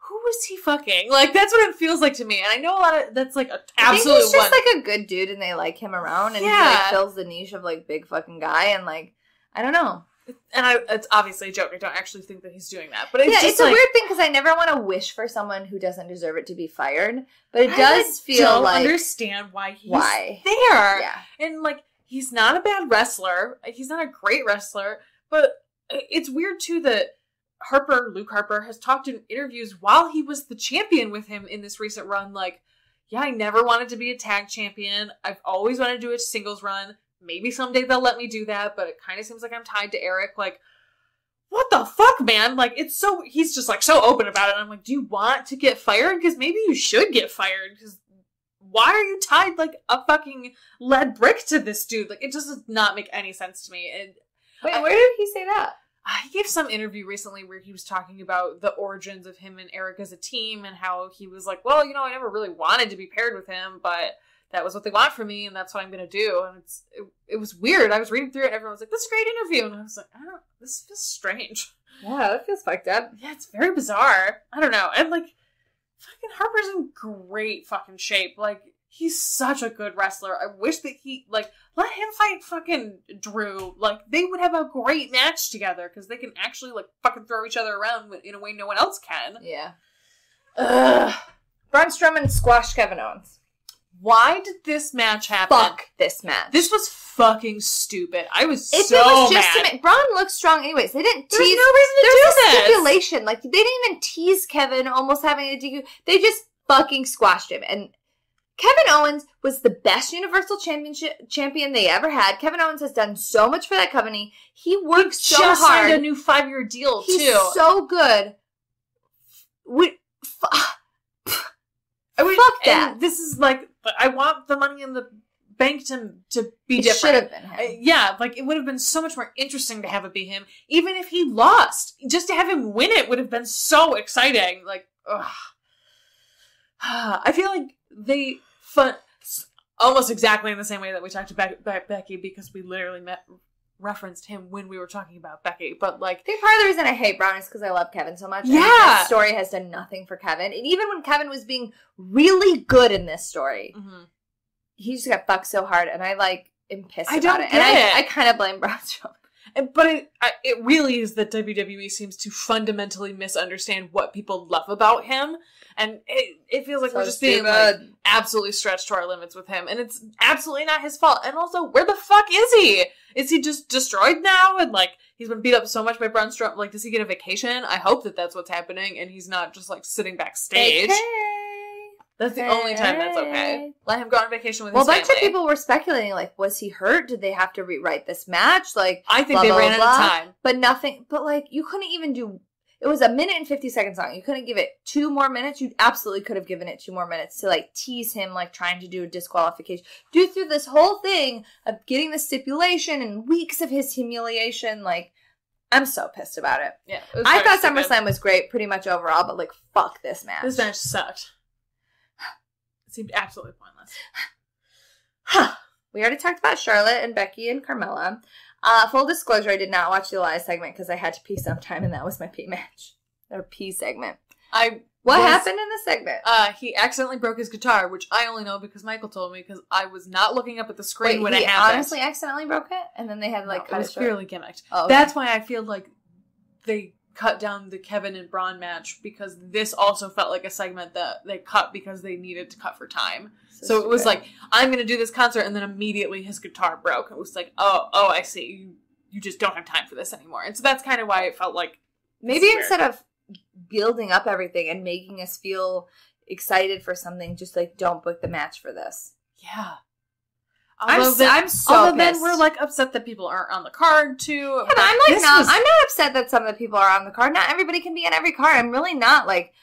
Who is he fucking? Like, that's what it feels like to me. And I know a lot of, that's like an absolute I think he's just like a good dude and they like him around. And he like fills the niche of like big fucking guy. And like, I don't know. And it's obviously a joke. I don't actually think that he's doing that. But it's just it's a weird thing because I never want to wish for someone who doesn't deserve it to be fired. But it does feel like... I don't understand why he's there. Yeah. And like, he's not a bad wrestler. He's not a great wrestler. But it's weird too that Luke Harper, has talked in interviews while he was the champion with him in this recent run. Like, yeah, I never wanted to be a tag champion. I've always wanted to do a singles run. Maybe someday they'll let me do that, but it kind of seems like I'm tied to Eric. Like, what the fuck, man? Like, he's just like so open about it. And I'm like, do you want to get fired? Because maybe you should get fired. Because why are you tied like a fucking lead brick to this dude? Like, it just does not make any sense to me. And wait, where did he say that? He gave some interview recently where he was talking about the origins of him and Eric as a team and how he was like, well, I never really wanted to be paired with him, but that was what they want from me, and that's what I'm going to do. And it was weird. I was reading through it, and everyone was like, this is a great interview. And I was like, this feels strange. Yeah, that feels fucked up. Yeah, it's very bizarre. I don't know. And, like, fucking Harper's in great fucking shape. Like, he's such a good wrestler. I wish that let him fight fucking Drew. Like, they would have a great match together, because they can actually, like, fucking throw each other around in a way no one else can. Yeah. Ugh. Braun Strowman squashed Kevin Owens. Why did this match happen? Fuck this match. This was fucking stupid. I was so mad. If it was just to make... Braun looks strong anyways. They didn't tease... There's no reason to do this. Stipulation. Like, they didn't even tease Kevin almost having a DQ. They just fucking squashed him. And Kevin Owens was the best Universal champion they ever had. Kevin Owens has done so much for that company. He worked so hard. He just signed a new 5-year deal, too. He's so good. Fuck that. And this is like... I want the Money in the Bank to be different. It should have been him. Yeah, like, it would have been so much more interesting to have it be him. Even if he lost, just to have him win it would have been so exciting. Like, ugh. I feel like they almost exactly in the same way that we talked about Becky, because we literally referenced him when we were talking about Becky, but like... I think part of the reason I hate Braun is because I love Kevin so much. Yeah! And this story has done nothing for Kevin. And even when Kevin was being really good in this story, he just got fucked so hard, and I, like, am pissed about it. And I kind of blame Braun Strowman. But it really is that WWE seems to fundamentally misunderstand what people love about him, and it feels like we're just being like, absolutely stretched to our limits with him, and it's absolutely not his fault. And also, where the fuck is he? Is he just destroyed now? And like, he's been beat up so much by Braun Strowman. Like, does he get a vacation? I hope that that's what's happening, and he's not just like sitting backstage. That's the only time that's okay. Let him go on vacation with his family. Well, a bunch of people were speculating, like, was he hurt? Did they have to rewrite this match? Like, I think they ran out of time. But nothing, but like, you couldn't even do, it was a 1 minute and 50 seconds long. You couldn't give it 2 more minutes. You absolutely could have given it 2 more minutes to like tease him, like trying to do a disqualification. Do through this whole thing of getting the stipulation and weeks of his humiliation. Like, I'm so pissed about it. Yeah. I thought SummerSlam was great pretty much overall, but like, fuck this match. This match sucked. It seemed absolutely pointless. We already talked about Charlotte and Becky and Carmella. Full disclosure, I did not watch the Elias segment because I had to pee sometime, and that was my pee match. Or pee segment. What happened in the segment? He accidentally broke his guitar, which I only know because Michael told me, because I was not looking up at the screen when it happened. He honestly accidentally broke it? And then they had like cut it short? It was purely gimmicked. Oh, okay. That's why I feel like they cut down the Kevin and Braun match because this also felt like a segment that they cut because they needed to cut for time. So it was like, I'm going to do this concert, and then immediately his guitar broke. It was like, oh, I see. You just don't have time for this anymore. And so that's kind of why it felt like... Maybe instead of building up everything and making us feel excited for something, just like, don't book the match for this. Yeah. I'm so Although pissed. then we're like upset that people aren't on the card too. Yeah, but I'm like I'm not upset that some of the people are on the card. Not everybody can be on every card. I'm really not like.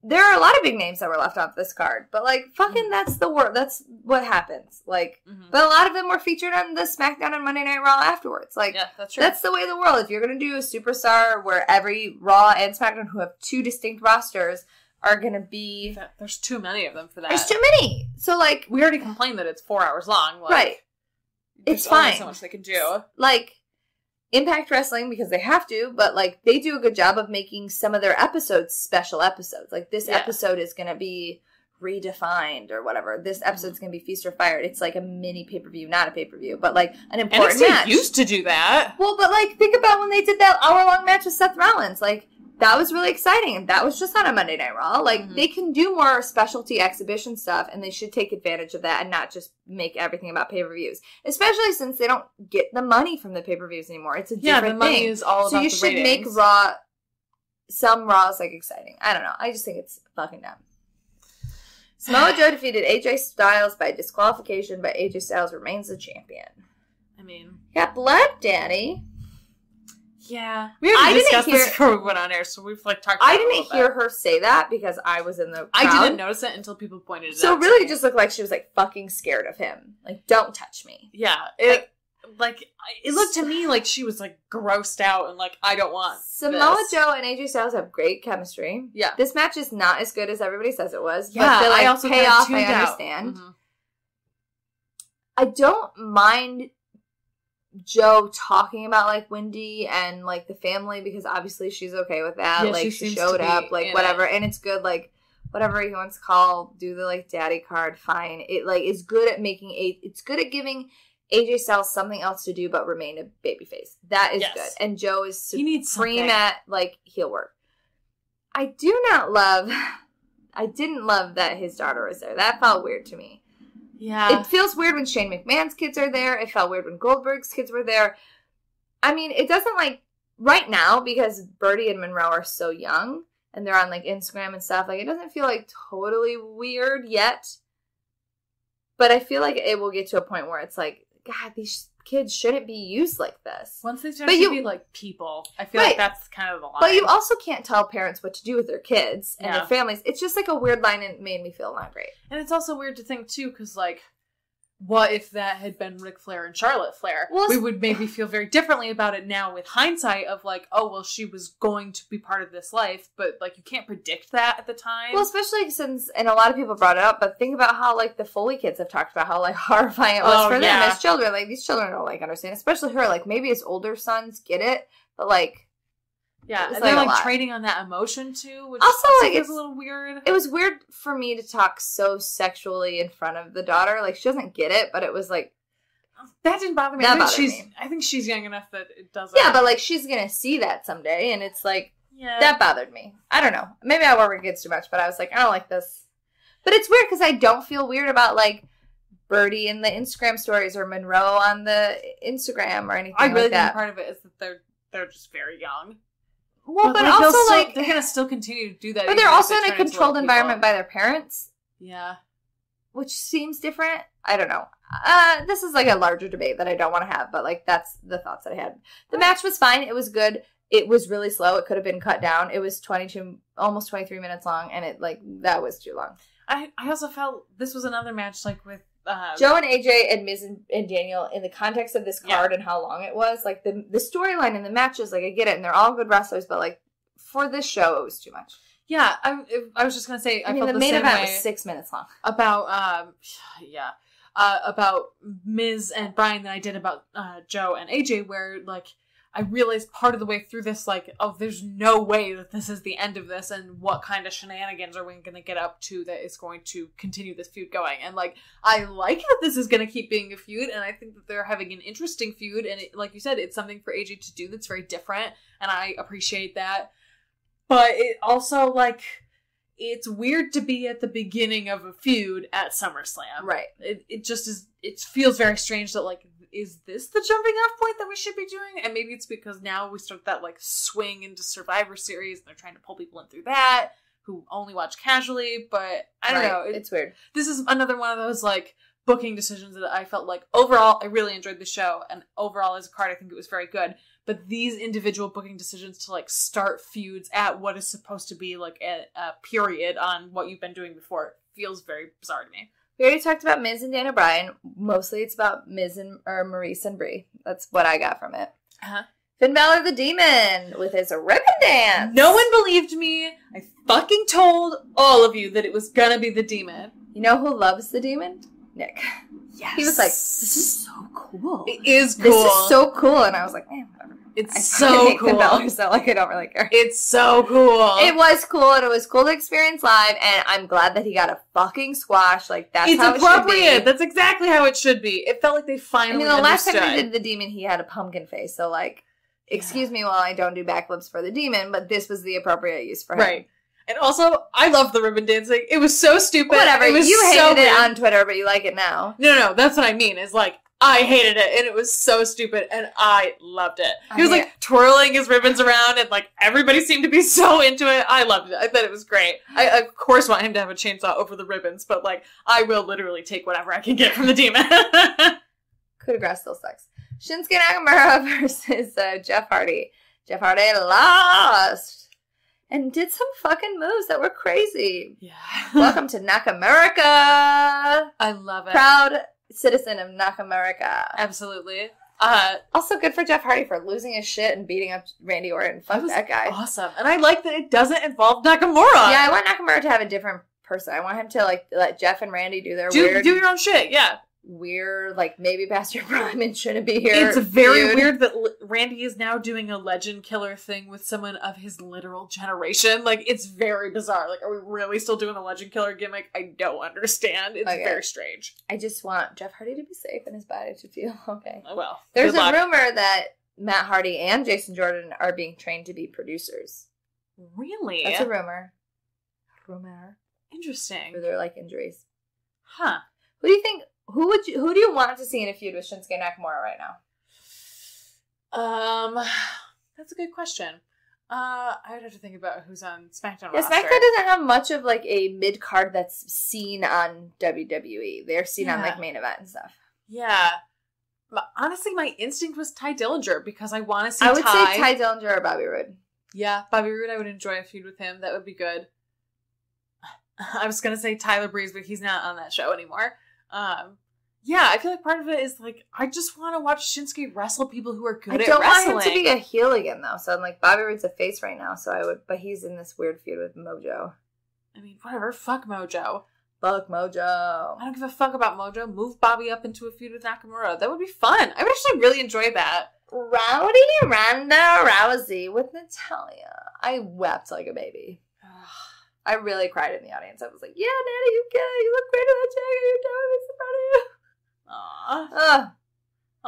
There are a lot of big names that were left off this card, but like fucking that's the word. That's what happens. Like, but a lot of them were featured on the SmackDown and Monday Night Raw afterwards. Like, yeah, that's true. That's the way of the world. If you're gonna do a superstar where every Raw and SmackDown who have two distinct rosters are gonna be... There's too many of them for that. There's too many. So, like... We already complained that it's 4 hours long. Like, right. It's fine. Only so much they can do. Like, Impact Wrestling, because they have to, but, like, they do a good job of making some of their episodes special episodes. Like, this episode is gonna be redefined or whatever. This episode's gonna be Feast or Fired. It's like a mini pay-per-view, not a pay-per-view, but, like, an important match. used to do that. Well, but, like, think about when they did that hour-long match with Seth Rollins. Like, that was really exciting, and that was just on a Monday Night Raw. Like, they can do more specialty exhibition stuff, and they should take advantage of that and not just make everything about pay-per-views. Especially since they don't get the money from the pay-per-views anymore. It's a different thing. The money is all about the ratings. So you should make Raw, some Raws, like, exciting. I don't know. I just think it's fucking dumb. Samoa Joe defeated AJ Styles by disqualification, but AJ Styles remains the champion. I mean... Got blood, Daddy. Yeah. We already discussed this before we went on air, so we've like talked about it. I didn't hear her say that because I was in the crowd. I didn't notice it until people pointed it out. So it really just looked like she was like fucking scared of him. Like, don't touch me. Yeah. It looked to me like she was like grossed out and like, I don't want Samoa this. Joe and AJ Styles have great chemistry. Yeah. This match is not as good as everybody says it was. Yeah, but the, like, I also payoff, tuned I out. understand. I don't mind Joe talking about like Wendy and like the family because obviously she's okay with that. Yeah, like she showed up, like whatever, and it's good. Like whatever he wants to call, do the like daddy card, fine. It like is good at making it's good at giving AJ Styles something else to do, but remain a babyface. That is good, and Joe is supreme at like heel work. I didn't love that his daughter was there. That felt weird to me. Yeah. It feels weird when Shane McMahon's kids are there. It felt weird when Goldberg's kids were there. I mean, it doesn't like right now because Birdie and Monroe are so young and they're on like Instagram and stuff. Like it doesn't feel like totally weird yet. But I feel like it will get to a point where it's like, God, these kids shouldn't be used like this. Once they start to be like people, I feel like that's kind of the line. But you also can't tell parents what to do with their kids and their families. It's just like a weird line and it made me feel not great. And it's also weird to think too, because like, what if that had been Ric Flair and Charlotte Flair? Well, we would maybe feel very differently about it now with hindsight of like, oh, well, she was going to be part of this life, but like you can't predict that at the time. Well, especially since, and a lot of people brought it up, but think about how like the Foley kids have talked about how like horrifying it was for them as children. Like these children don't like understand, especially her. Like maybe his older sons get it, but like. Yeah, and they're like trading on that emotion too, which also like it's a little weird. It was weird for me to talk so sexually in front of the daughter. Like she doesn't get it, but it was like that didn't bother me. I think she's young enough that it doesn't. Yeah, but like she's gonna see that someday, and it's like that bothered me. I don't know. Maybe I worry kids too much, but I was like, I don't like this. But it's weird because I don't feel weird about like Birdie in the Instagram stories or Monroe on the Instagram or anything. I really like that. think part of it is that they're just very young. Well, but also, like... They're going to still continue to do that. But they're also in a controlled environment by their parents. Yeah. Which seems different. I don't know. This is, like, a larger debate that I don't want to have, but, like, that's the thoughts that I had. The match was fine. It was good. It was really slow. It could have been cut down. It was almost 23 minutes long, and it, like, that was too long. I also felt this was another match, like, with... Joe and AJ and Miz and Daniel, in the context of this card and how long it was, like, the storyline and the matches, like, I get it, and they're all good wrestlers, but, like, for this show, it was too much. Yeah, I was just going to say, I felt the main event was 6 minutes long. About Miz and Brian than I did about Joe and AJ, where, like, I realized part of the way through this, like, oh, there's no way that this is the end of this, and what kind of shenanigans are we going to get up to that is going to continue this feud going? And, like, I like that this is going to keep being a feud, and I think that they're having an interesting feud, and like you said, it's something for AJ to do that's very different, and I appreciate that. But it also, like, it's weird to be at the beginning of a feud at SummerSlam. Right. It just is, it feels very strange that, like, is this the jumping off point that we should be doing? And maybe it's because now we start that, like, swing into Survivor Series, and they're trying to pull people in through that, who only watch casually, but I don't know. It's weird. This is another one of those, like, booking decisions that I felt like, overall, I really enjoyed the show, and overall, as a card, I think it was very good. But these individual booking decisions to, like, start feuds at what is supposed to be, like, a period on what you've been doing before feels very bizarre to me. We already talked about Miz and Daniel Bryan. Mostly it's about Miz and Maurice and Brie. That's what I got from it. Uh-huh. Finn Balor the Demon with his ribbon dance. No one believed me. I fucking told all of you that it was gonna be the Demon. You know who loves the Demon? Nick. Yes. He was like, this is so cool. It is cool. This is so cool. And I was like, man, whatever. It's so cool. Finn Balor, so like, I don't really care. It's so cool. It was cool, and it was cool to experience live, and I'm glad that he got a fucking squash. Like, that's how it should be. That's exactly how it should be. It felt like they finally the last understood. time they did the Demon, he had a pumpkin face, so, like, excuse me while I don't do backflips for the Demon, but this was the appropriate use for him. Right. And also, I love the ribbon dancing. It was so stupid. Whatever, it was you hated it weird. on Twitter, but you like it now. No, that's what I mean, is like, I hated it, and it was so stupid, and I loved it. He was, like, twirling his ribbons around, and, like, everybody seemed to be so into it. I loved it. I thought it was great. I, of course, want him to have a chainsaw over the ribbons, but, like, I will literally take whatever I can get from the Demon. Coup de grace still sucks. Shinsuke Nakamura versus Jeff Hardy. Jeff Hardy lost. And did some fucking moves that were crazy. Yeah. Welcome to Nakamura. I love it. Proud citizen of Nakamura. Absolutely. Also good for Jeff Hardy for losing his shit and beating up Randy Orton. Fuck that guy. Awesome. And I like that it doesn't involve Nakamura. Yeah, I want Nakamura to have a different person. I want him to, like, let Jeff and Randy do their weird... Do your own shit, yeah. Weird, like, maybe past your prime and shouldn't be here. It's very weird that Randy is now doing a legend killer thing with someone of his literal generation. Like, it's very bizarre. Like, are we really still doing the legend killer gimmick? I don't understand. It's very strange. I just want Jeff Hardy to be safe and his body to feel okay. Well, there's a rumor that Matt Hardy and Jason Jordan are being trained to be producers. Really? That's a rumor. Interesting. For their, like, injuries. Huh. Who do you think... Who do you want to see in a feud with Shinsuke Nakamura right now? That's a good question. I would have to think about who's on SmackDown. Yeah, roster. SmackDown doesn't have much of, like, a mid card that's seen on WWE. They're seen on, like, main event and stuff. Yeah. But honestly, my instinct was Ty Dillinger because I want to see. I would say Ty Dillinger or Bobby Roode. Yeah, Bobby Roode. I would enjoy a feud with him. That would be good. I was gonna say Tyler Breeze, but he's not on that show anymore. Yeah, I feel like part of it is, like, I just want to watch Shinsuke wrestle people who are good at wrestling. I don't want him to be a heel again, though. So I'm like, Bobby Roode's a face right now, so I would, but he's in this weird feud with Mojo. I mean, whatever. Fuck Mojo. Fuck Mojo. I don't give a fuck about Mojo. Move Bobby up into a feud with Nakamura. That would be fun. I would actually really enjoy that. Rowdy Ronda Rousey with Natalya. I wept like a baby. I really cried in the audience. I was like, yeah, Natty, you get it. You look great in that jacket. You're doing me so proud of you.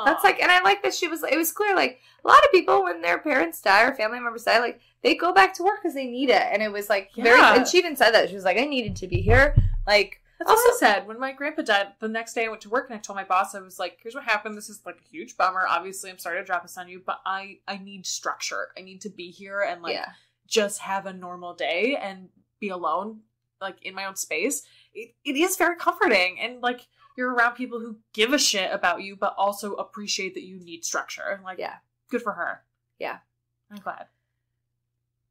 That's like, and I like that she was, it was clear, like, a lot of people, when their parents die or family members die, like, they go back to work because they need it. And it was, like, very, and she even said that. She was like, I needed to be here. Like, that's also sad. When my grandpa died, the next day I went to work and I told my boss, I was like, here's what happened. This is, like, a huge bummer. Obviously, I'm sorry to drop this on you, but I need structure. I need to be here and, like, just have a normal day and be alone, like, in my own space. It is very comforting. And, like, you're around people who give a shit about you, but also appreciate that you need structure. Like, good for her. Yeah. I'm glad.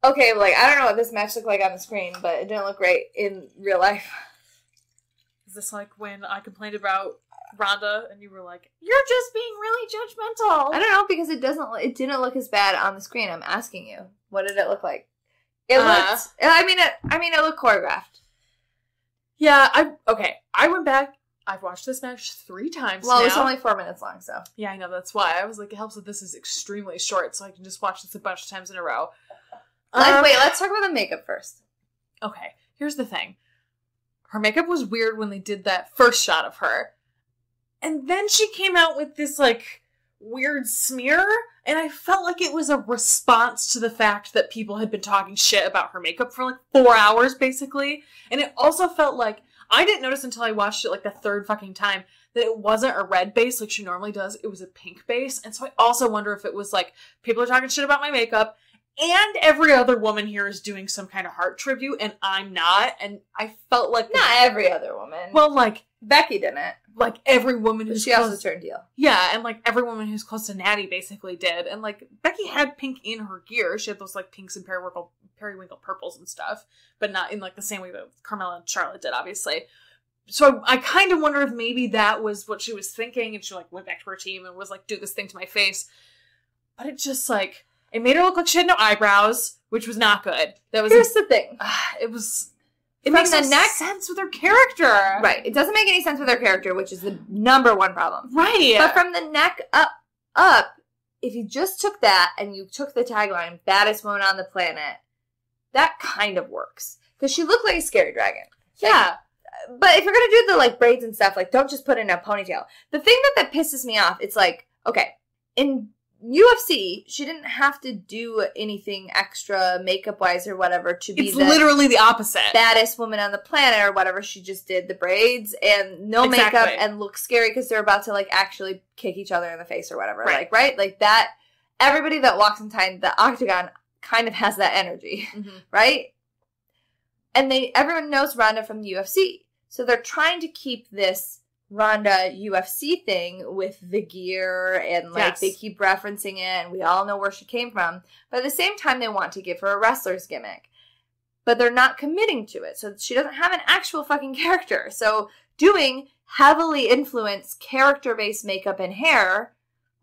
Okay, like, I don't know what this match looked like on the screen, but it didn't look great in real life. Is this like when I complained about Ronda and you were like, you're just being really judgmental? I don't know, because it didn't look as bad on the screen. I'm asking you. What did it look like? It looked, it looked choreographed. Yeah, I went back. I've watched this match 3 times now. Well, it's only 4 minutes long, so. Yeah, I know, that's why. I was like, it helps that this is extremely short, so I can just watch this a bunch of times in a row. Wait, let's talk about the makeup first. Okay, here's the thing. Her makeup was weird when they did that first shot of her. And then she came out with this, like, weird smear, and I felt like it was a response to the fact that people had been talking shit about her makeup for, like, 4 hours, basically. And it also felt like, I didn't notice until I watched it, like, the 3rd fucking time, that it wasn't a red base like she normally does. It was a pink base. And so I also wonder if it was, like, people are talking shit about my makeup, and every other woman here is doing some kind of heart tribute, and I'm not. And I felt like... Not every other woman. Well, like... Becky didn't. Like, every woman who's She also turned heel. Yeah, and, like, every woman who's close to Natty basically did. And, like, Becky had pink in her gear. She had those, like, pinks and periwinkle purples and stuff. But not in, like, the same way that Carmella and Charlotte did, obviously. So I kind of wonder if maybe that was what she was thinking. And she, like, went back to her team and was like, do this thing to my face. But it just, like... It made her look like she had no eyebrows, which was not good. Here's the thing. It makes no sense with her character. Right. It doesn't make any sense with her character, which is the number one problem. Right. But from the neck up, if you just took that and you took the tagline, baddest woman on the planet, that kind of works. Because she looked like a scary dragon. Yeah. But if you're going to do the, like, braids and stuff, like, don't just put in a ponytail. The thing that pisses me off, it's like, okay, in UFC, she didn't have to do anything extra makeup-wise or whatever to be literally the opposite. Baddest woman on the planet or whatever. She just did the braids and no makeup and look scary because they're about to, like, actually kick each other in the face or whatever. Right. Like, right? Like, that, everybody that walks inside the octagon kind of has that energy, right? And everyone knows Ronda from the UFC. So they're trying to keep this Ronda UFC thing with the gear and, like, they keep referencing it and we all know where she came from. But at the same time, they want to give her a wrestler's gimmick. But they're not committing to it. So she doesn't have an actual fucking character. So doing heavily influenced character-based makeup and hair,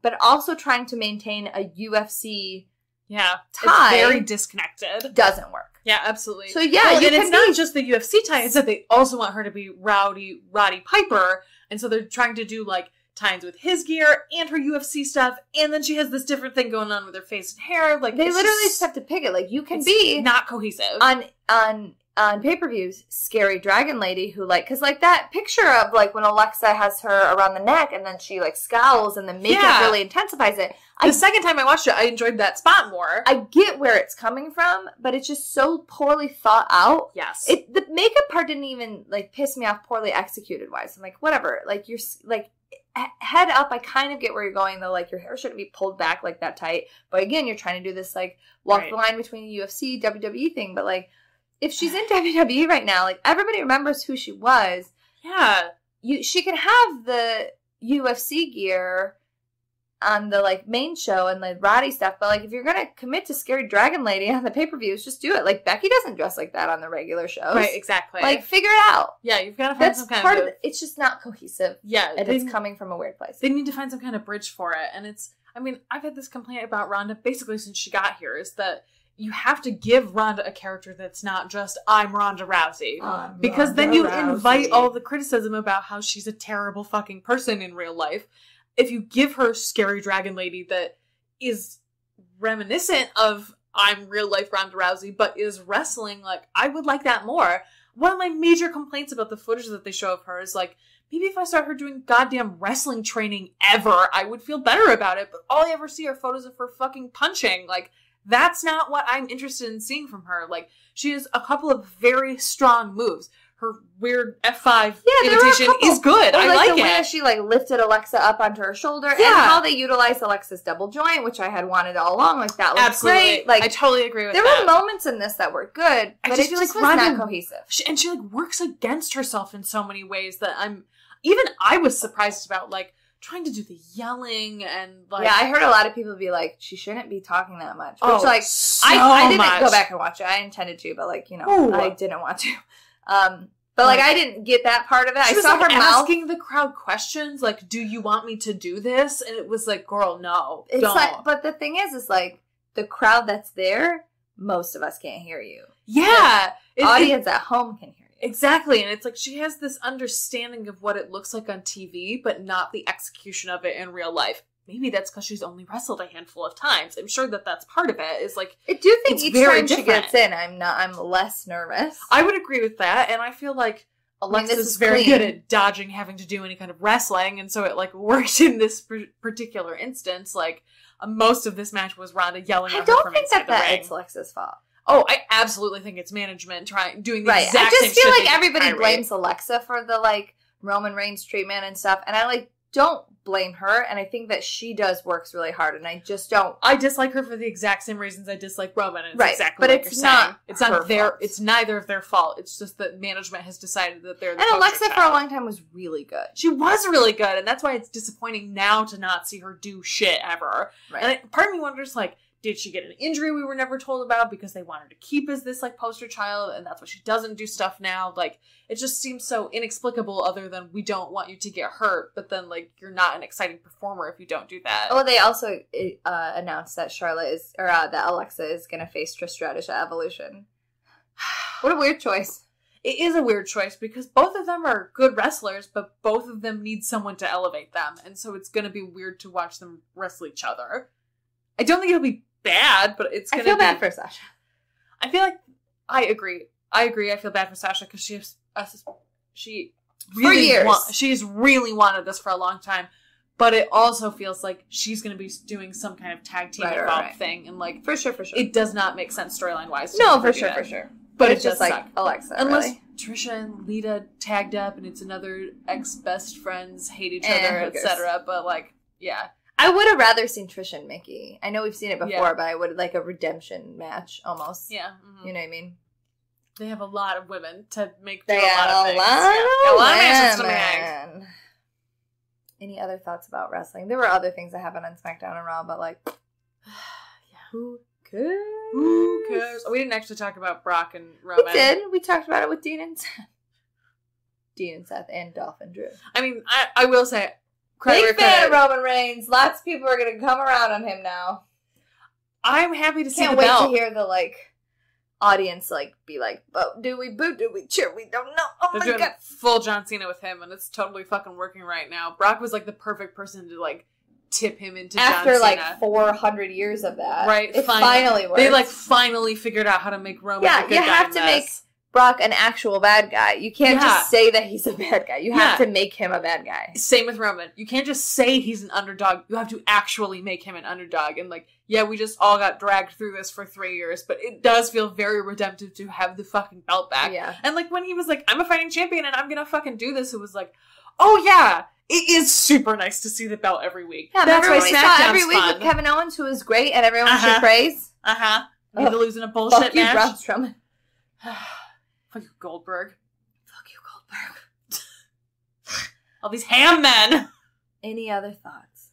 but also trying to maintain a UFC tie. It's very disconnected. Doesn't work. Yeah, absolutely. So yeah, and it's not just the UFC tie, it's that they also want her to be Roddy Piper, and so they're trying to do, like, tie-ins with his gear and her UFC stuff, and then she has this different thing going on with her face and hair. Like, they literally just have to pick it. Like, you can be not cohesive on pay-per-views, scary dragon lady who, like, because, like, that picture of, like, when Alexa has her around the neck and then she, like, scowls and the makeup really intensifies it. The second time I watched it, I enjoyed that spot more. I get where it's coming from, but it's just so poorly thought out. Yes. The makeup part didn't even, like, piss me off poorly executed-wise. I'm like, whatever. Like, you're, like, head up, I kind of get where you're going, though. Like, your hair shouldn't be pulled back, like, that tight. But, again, you're trying to do this, like, walk the line between the UFC, WWE thing. But, like, if she's in WWE right now, like, everybody remembers who she was. Yeah. She can have the UFC gear on the, like, main show and the Roddy stuff, but, like, if you're gonna commit to Scary Dragon Lady on the pay-per-views, just do it. Like, Becky doesn't dress like that on the regular shows. Right, exactly. Like, figure it out. Yeah, you've got to find some kind part of it. It's just not cohesive. Yeah. And it's coming from a weird place. They need to find some kind of bridge for it, and it's, I mean, I've had this complaint about Ronda basically since she got here, is that you have to give Ronda a character that's not just, I'm Ronda Rousey. Because then you invite all the criticism about how she's a terrible fucking person in real life. If you give her Scary Dragon Lady that is reminiscent of I'm real life Ronda Rousey, but is wrestling, like, I would like that more. One of my major complaints about the footage that they show of her is, like, maybe if I start her doing goddamn wrestling training ever, I would feel better about it. But all I ever see are photos of her fucking punching. Like, that's not what I'm interested in seeing from her. Like, she has a couple of very strong moves. Her weird F5 imitation is good. I like the it. way that she, like, lifted Alexa up onto her shoulder, and how they utilized Alexa's double joint, which I had wanted all along. Like, that was great. Like, I totally agree with that. There were moments in this that were good, but it just was not cohesive. And she, like, works against herself in so many ways that I was surprised about, like, trying to do the yelling and, like... Yeah, I heard a lot of people be like, she shouldn't be talking that much. Which, like, I didn't go back and watch it. I intended to, but, like, you know, I didn't want to. But, like, I didn't get that part of it. I saw her asking the crowd questions, like, do you want me to do this? And it was like, girl, no, don't. Like, but the thing is, like, the crowd that's there, most of us can't hear you. Yeah. The audience at home can hear you. Exactly, and it's like she has this understanding of what it looks like on TV, but not the execution of it in real life. Maybe that's because she's only wrestled a handful of times. I'm sure that that's part of it. Is like I do think it's each very time different. she gets in, I'm less nervous. I would agree with that, and I feel like Alexa's this is very clean. good at dodging having to do any kind of wrestling, and so it like worked in this particular instance. Like most of this match was Ronda yelling I at her don't from think inside that the ring. it's Alexa's fault. Oh, I absolutely think it's management doing the Right. exact I same just feel shit like they everybody did. blames Alexa for the like Roman Reigns treatment and stuff, and I like don't blame her, and I think that she works really hard, and I just don't. I dislike her for the exact same reasons I dislike Roman. And it's Right, exactly but like it's you're not saying. It's not her their. fault. It's neither of their fault. It's just that management has decided that they're the And poster Alexa for a child. long time was really good. She was really good, and that's why it's disappointing now to not see her do shit ever. Right. And part of me wonders, like, did she get an injury we were never told about because they want her to keep as this, like, poster child, and that's why she doesn't do stuff now? Like, it just seems so inexplicable other than we don't want you to get hurt, but then, like, you're not an exciting performer if you don't do that. Oh, they also announced that that Alexa is going to face Trish Stratus at Evolution. What a weird choice. It is a weird choice because both of them are good wrestlers, but both of them need someone to elevate them, and so it's going to be weird to watch them wrestle each other. I don't think it'll be bad, but it's going to be... I feel bad for Sasha. I feel like... I agree. I feel bad for Sasha because she's really wanted this for a long time, but it also feels like she's going to be doing some kind of tag team involved thing, and like... For sure. It does not make sense storyline-wise. No, for sure. But it's it just does like suck. Alexa, Unless really. Trisha and Lita tagged up and it's another ex-best friends hate each who other, cares? etc. But, like, yeah. I would have rather seen Trish and Mickey. I know we've seen it before, Yeah. but I would like a redemption match, almost. Yeah. You know what I mean? They have a lot of women to make They do a had lot of a things. lot Yeah. of A lot of matches to make. women. Any other thoughts about wrestling? There were other things that happened on SmackDown and Raw, but like, who cares? Who cares? We didn't actually talk about Brock and Roman. We did. We talked about it with Dean and Seth. Dean and Seth and Dolph and Drew. I mean, I will say, Big fan of Roman Reigns. Lots of people are going to come around on him now. I'm happy to see Can't the wait belt. to hear the like audience like be like, "Oh, do we boo? Do we cheer? We don't know." Oh They're my doing god! full John Cena with him, and it's totally fucking working right now. Brock was like the perfect person to like tip him into After John like Cena. 400 years of that, Right, It finally worked. They like finally figured out how to make Roman a good you guy have in to this. make Brock an actual bad guy. You can't just say that he's a bad guy. You have to make him a bad guy. Same with Roman. You can't just say he's an underdog. You have to actually make him an underdog. And like, yeah, we just all got dragged through this for 3 years, but it does feel very redemptive to have the fucking belt back. Yeah. And like when he was like, I'm a fighting champion and I'm gonna fucking do this, it was like, oh yeah, it is super nice to see the belt every week. Yeah, that's why remember when we saw SmackDown's every week fun. with Kevin Owens, who was great, and everyone should praise. Need to lose in a bullshit Fuck you, match. Braun Strowman. Fuck you, Goldberg. Fuck you, Goldberg. All these ham men. Any other thoughts?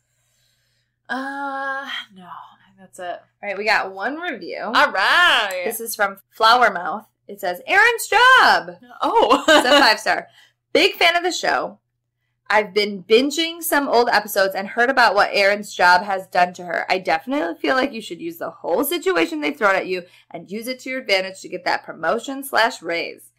No. I think that's it. All right, we got one review. All right. This is from Flower Mouth. It says, Erin's job. Oh. It's a 5-star. Big fan of the show. I've been binging some old episodes and heard about what Erin's job has done to her. I definitely feel like you should use the whole situation they've thrown at you and use it to your advantage to get that promotion/raise.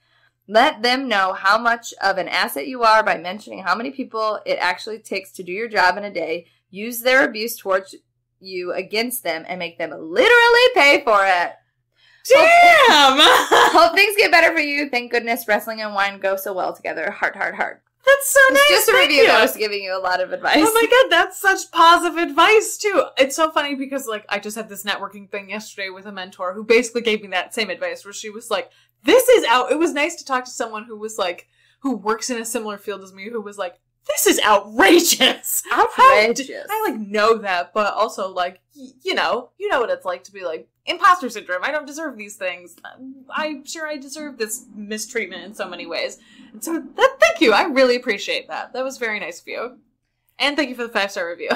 Let them know how much of an asset you are by mentioning how many people it actually takes to do your job in a day. Use their abuse towards you against them and make them literally pay for it. Damn! Hope things get better for you. Thank goodness wrestling and wine go so well together. Heart, heart, heart. That's so nice. It's just a Thank review you. that was giving you a lot of advice. Oh my god, that's such positive advice too. It's so funny because like I just had this networking thing yesterday with a mentor who basically gave me that same advice where she was like, this is out. It was nice to talk to someone who was like, who works in a similar field as me, who was like, this is outrageous. Outrageous. I like know that, but also like, you know what it's like to be like, imposter syndrome. I don't deserve these things. I'm sure I deserve this mistreatment in so many ways. And so thank you. I really appreciate that. That was very nice of you. And thank you for the 5-star review.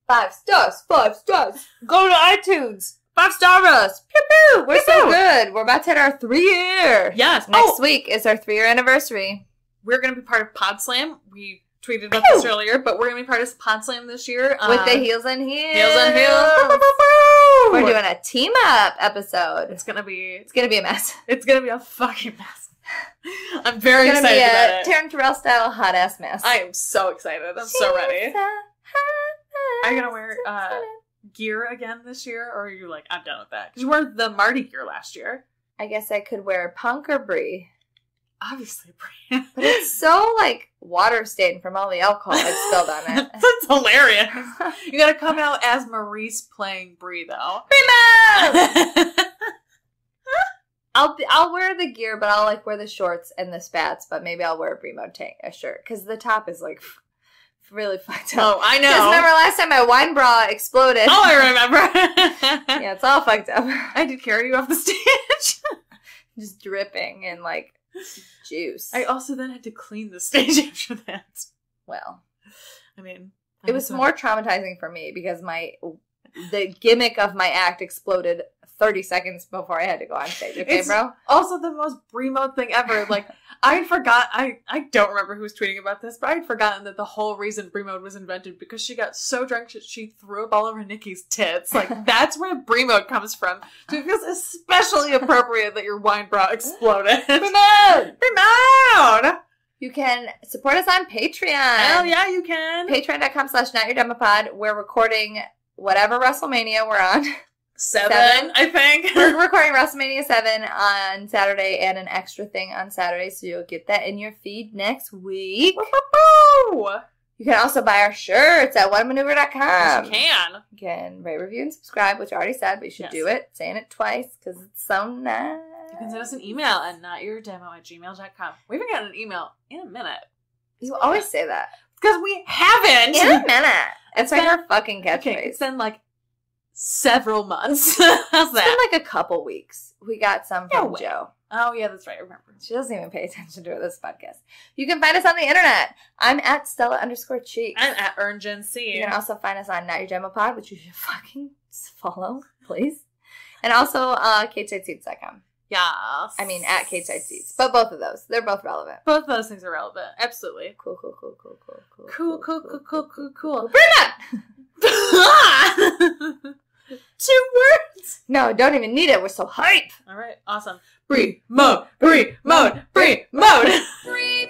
5 stars. 5 stars. Go to iTunes. 5-star us. Pew pew. We're so good. We're about to hit our 3-year. Yes. Next week is our 3-year anniversary. We're going to be part of PodSlam. We tweeted about this earlier, but we're going to be part of PodSlam this year. With the Heels and Heels. Heels and Heels. We're doing a team up episode. It's going to be a mess. It's going to be a fucking mess. I'm very It's gonna excited be about a it. Taryn Terrell style hot ass mess. I am so excited. I'm so ready. Are you gonna wear gear again this year, or are you like, I'm done with that? Because you wore the Marty gear last year. I guess I could wear punk or brie. Obviously, Brie. But it's so, like, water stained from all the alcohol I spilled on it. That's hilarious. You gotta come out as Maurice playing Brie, though. Primo! I'll wear the gear, but I'll, like, wear the shorts and the spats, but maybe I'll wear a BRIE MODE a shirt, because the top is, like, really fucked up. Oh, I know. Because remember last time my wine bra exploded? Oh, I remember. Yeah, it's all fucked up. I had to carry you off the stage. Just dripping in, like, juice. I also then had to clean the stage after that. Well, I mean, it was more traumatizing for me because the gimmick of my act exploded 30 seconds before I had to go on stage. Okay, bro? Also the most BRIE MODE thing ever. Like, I don't remember who was tweeting about this, but I had forgotten that the whole reason BRIE MODE was invented because she got so drunk that she threw up all over Nikki's tits. Like, that's where BRIE MODE comes from. So it feels especially appropriate that your wine bra exploded. BRIE MODE! BRIE MODE! You can support us on Patreon. Hell yeah, you can. Patreon.com/NotYourDemopod. We're recording whatever WrestleMania we're on. 7, I think. We're recording WrestleMania 7 on Saturday and an extra thing on Saturday, so you'll get that in your feed next week. Woo-hoo-hoo! You can also buy our shirts at whatemaneuver.com. Yes, you can. You can rate, review, and subscribe, which I already said, but you should do it. Saying it twice, because it's so nice. You can send us an email at notyourdemo@gmail.com. We haven't gotten an email in a minute. You always say that. Because we haven't! In a minute. It's like our fucking catchphrase. Okay, it's been like several months. How's It's that? been like a couple weeks. We got some from Joe. Oh, yeah, that's right. I remember. She doesn't even pay attention to this podcast. You can find us on the internet. I'm at Stella_Cheeks. I'm at EarnGenC. You can also find us on Not Your Demo Pod, which you should fucking follow, please. And also CagesideSeats.com. Yes. I mean, at Cageside Seats. But both of those. They're both relevant. Both of those things are relevant. Absolutely. Cool. Cool. Bring it! 2 words! No, don't even need it. We're so hype. All right. Awesome. BRIE MODE. BRIE MODE. BRIE MODE. BRIE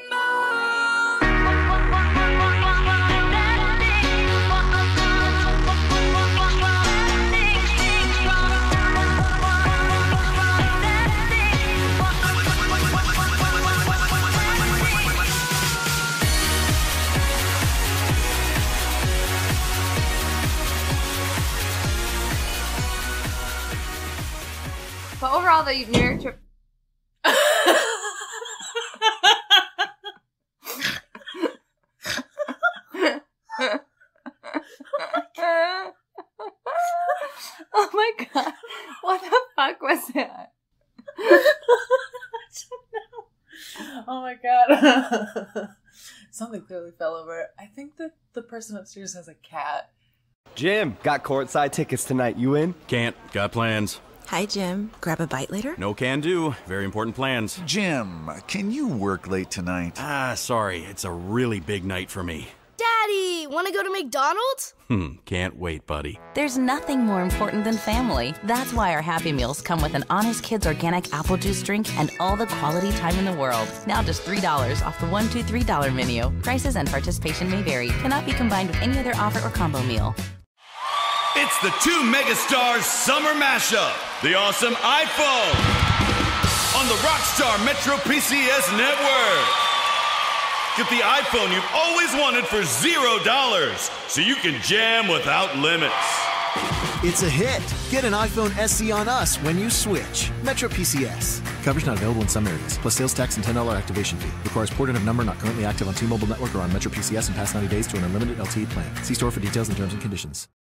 But overall, the New York trip. Oh my god. What the fuck was that? Oh my god. Something clearly fell over. I think that the person upstairs has a cat. Jim, got courtside tickets tonight. You in? Can't. Got plans. Hi, Jim. Grab a bite later? No can do. Very important plans. Jim, can you work late tonight? Sorry. It's a really big night for me. Daddy, want to go to McDonald's? Can't wait, buddy. There's nothing more important than family. That's why our Happy Meals come with an Honest Kids organic apple juice drink and all the quality time in the world. Now just $3 off the $1, $2, $3 menu. Prices and participation may vary. Cannot be combined with any other offer or combo meal. It's the 2 megastars summer mashup. The awesome iPhone on the Rockstar Metro PCS network. Get the iPhone you've always wanted for $0, so you can jam without limits. It's a hit. Get an iPhone SE on us when you switch. Metro PCS. Coverage not available in some areas, plus sales tax and $10 activation fee. Requires port of number not currently active on T-Mobile network or on Metro PCS in past 90 days to an unlimited LTE plan. See store for details and terms and conditions.